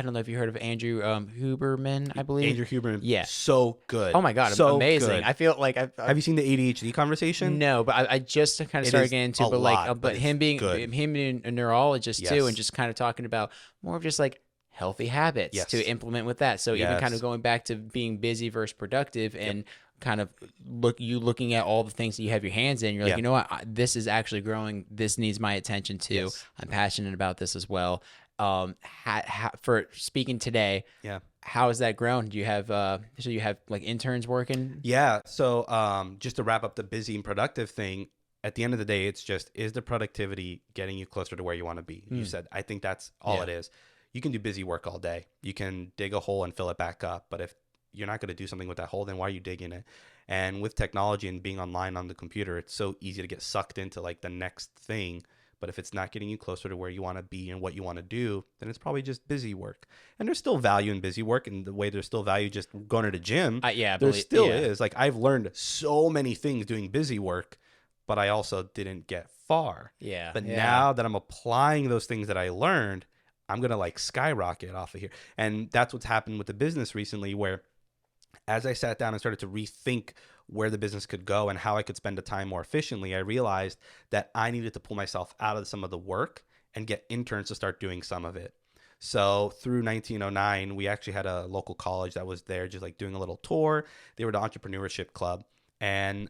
don't know if you heard of Andrew Huberman, I believe. Andrew Huberman. Yeah. So good. Oh my God. So amazing. Good. I feel like have you seen the ADHD conversation? No, but I just kind of started getting into, but him being a neurologist too, and just kind of talking about more of just like healthy habits to implement with that. So even kind of going back to being busy versus productive and kind of looking at all the things that you have your hands in, you're like, you know what, this is actually growing. This needs my attention too. I'm passionate about this as well. For speaking today, Yeah. how has that grown? Do you have so you have like interns working? Yeah. So just to wrap up the busy and productive thing, at the end of the day, it's just, is the productivity getting you closer to where you want to be? You said, I think that's all Yeah. it is. You can do busy work all day. You can dig a hole and fill it back up. But if you're not going to do something with that hole, then why are you digging it? And with technology and being online on the computer, it's so easy to get sucked into like the next thing. But if it's not getting you closer to where you want to be and what you want to do, then it's probably just busy work. And there's still value in busy work, and the way there's still value just going to the gym. Yeah, I There believe, still yeah. is. Like, I've learned so many things doing busy work, but I also didn't get far. Yeah. But yeah. now that I'm applying those things that I learned, I'm going to like skyrocket off of here. And that's what's happened with the business recently, where as I sat down and started to rethink where the business could go and how I could spend the time more efficiently, I realized that I needed to pull myself out of some of the work and get interns to start doing some of it. So through 1909, we actually had a local college that was there just like doing a little tour. They were the entrepreneurship club. And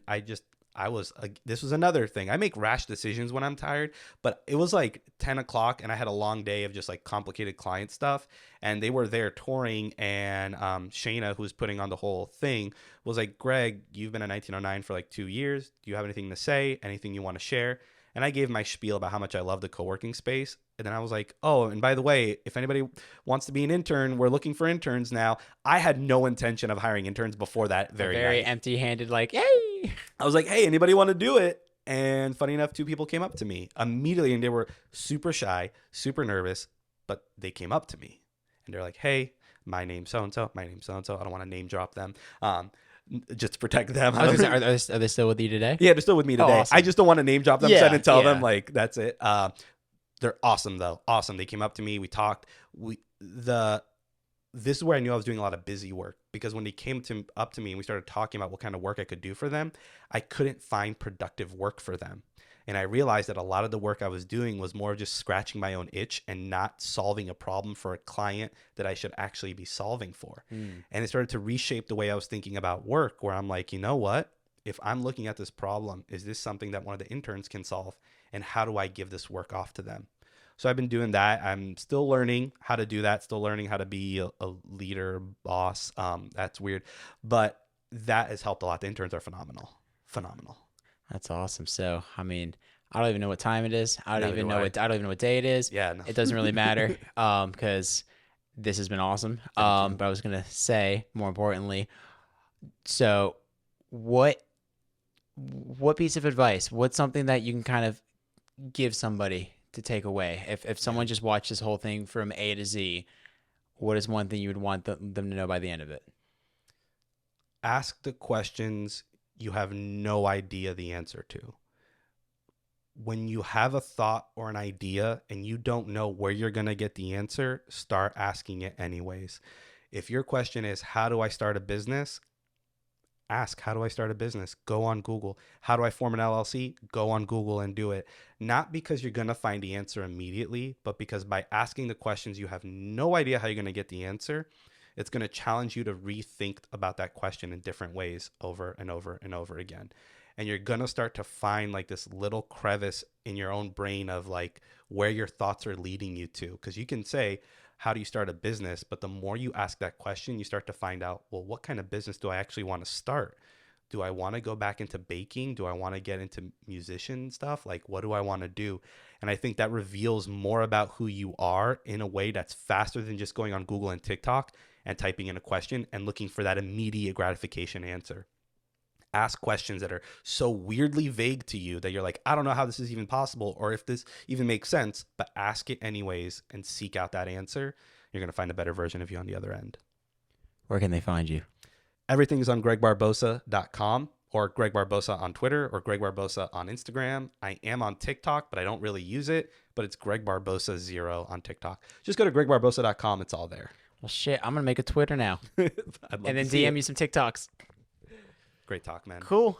this was another thing. I make rash decisions when I'm tired, but it was like 10 o'clock and I had a long day of just like complicated client stuff. And they were there touring. And Shayna, who's putting on the whole thing, was like, Greg, you've been at 1909 for like 2 years. Do you have anything to say? Anything you want to share? And I gave my spiel about how much I love the co-working space. And then I was like, oh, and by the way, if anybody wants to be an intern, we're looking for interns now. I had no intention of hiring interns before that very night. Empty-handed, like, hey. I was like, hey, anybody want to do it? And funny enough, 2 people came up to me immediately, and they were super shy, super nervous, but they came up to me. And they're like, hey, my name's so-and-so. My name's so-and-so. I don't want to name drop them. Just to protect them. I was gonna say, are they still with you today? Yeah, they're still with me today. Awesome. I just don't want to name drop them. Yeah, So I didn't tell yeah. them, like, that's it. They're awesome though. Awesome. They came up to me. We talked. This is where I knew I was doing a lot of busy work, because when they came up to me and we started talking about what kind of work I could do for them, I couldn't find productive work for them. And I realized that a lot of the work I was doing was more just scratching my own itch and not solving a problem for a client that I should actually be solving for. And it started to reshape the way I was thinking about work, where I'm like, you know what? If I'm looking at this problem, is this something that one of the interns can solve? And how do I give this work off to them? So I've been doing that. I'm still learning how to do that, still learning how to be a leader, boss. That's weird. But that has helped a lot. The interns are phenomenal. Phenomenal. That's awesome. So, I mean, I don't even know what time it is. I don't Neither even do know I. what I don't even know what day it is. Yeah. No. It doesn't really matter because this has been awesome. Thank you. But I was gonna say, more importantly, so what piece of advice? What's something that you can kind of give somebody to take away? If someone just watched this whole thing from A to Z, what is one thing you would want them to know by the end of it? Ask the questions you have no idea the answer to. When you have a thought or an idea and you don't know where you're going to get the answer, start asking it anyways. If your question is, how do I start a business? Ask, how do I start a business? Go on Google. How do I form an LLC? Go on Google and do it. Not because you're going to find the answer immediately, but because by asking the questions, you have no idea how you're going to get the answer. It's going to challenge you to rethink about that question in different ways over and over and over again. And you're going to start to find like this little crevice in your own brain of like where your thoughts are leading you to. Because you can say, how do you start a business? But the more you ask that question, you start to find out, well, what kind of business do I actually want to start? Do I want to go back into baking? Do I want to get into musician stuff? Like, what do I want to do? And I think that reveals more about who you are in a way that's faster than just going on Google and TikTok and typing in a question and looking for that immediate gratification answer. Ask questions that are so weirdly vague to you that you're like, I don't know how this is even possible or if this even makes sense, but ask it anyways and seek out that answer. You're going to find a better version of you on the other end. Where can they find you? Everything is on gregbarbosa.com or Greg Barbosa on Twitter or Greg Barbosa on Instagram. I am on TikTok, but I don't really use it, but it's Greg Barbosa 0 on TikTok. Just go to gregbarbosa.com. It's all there. Well, shit, I'm going to make a Twitter now I'd love and then to see DM it. you some TikToks. Great talk, man. Cool.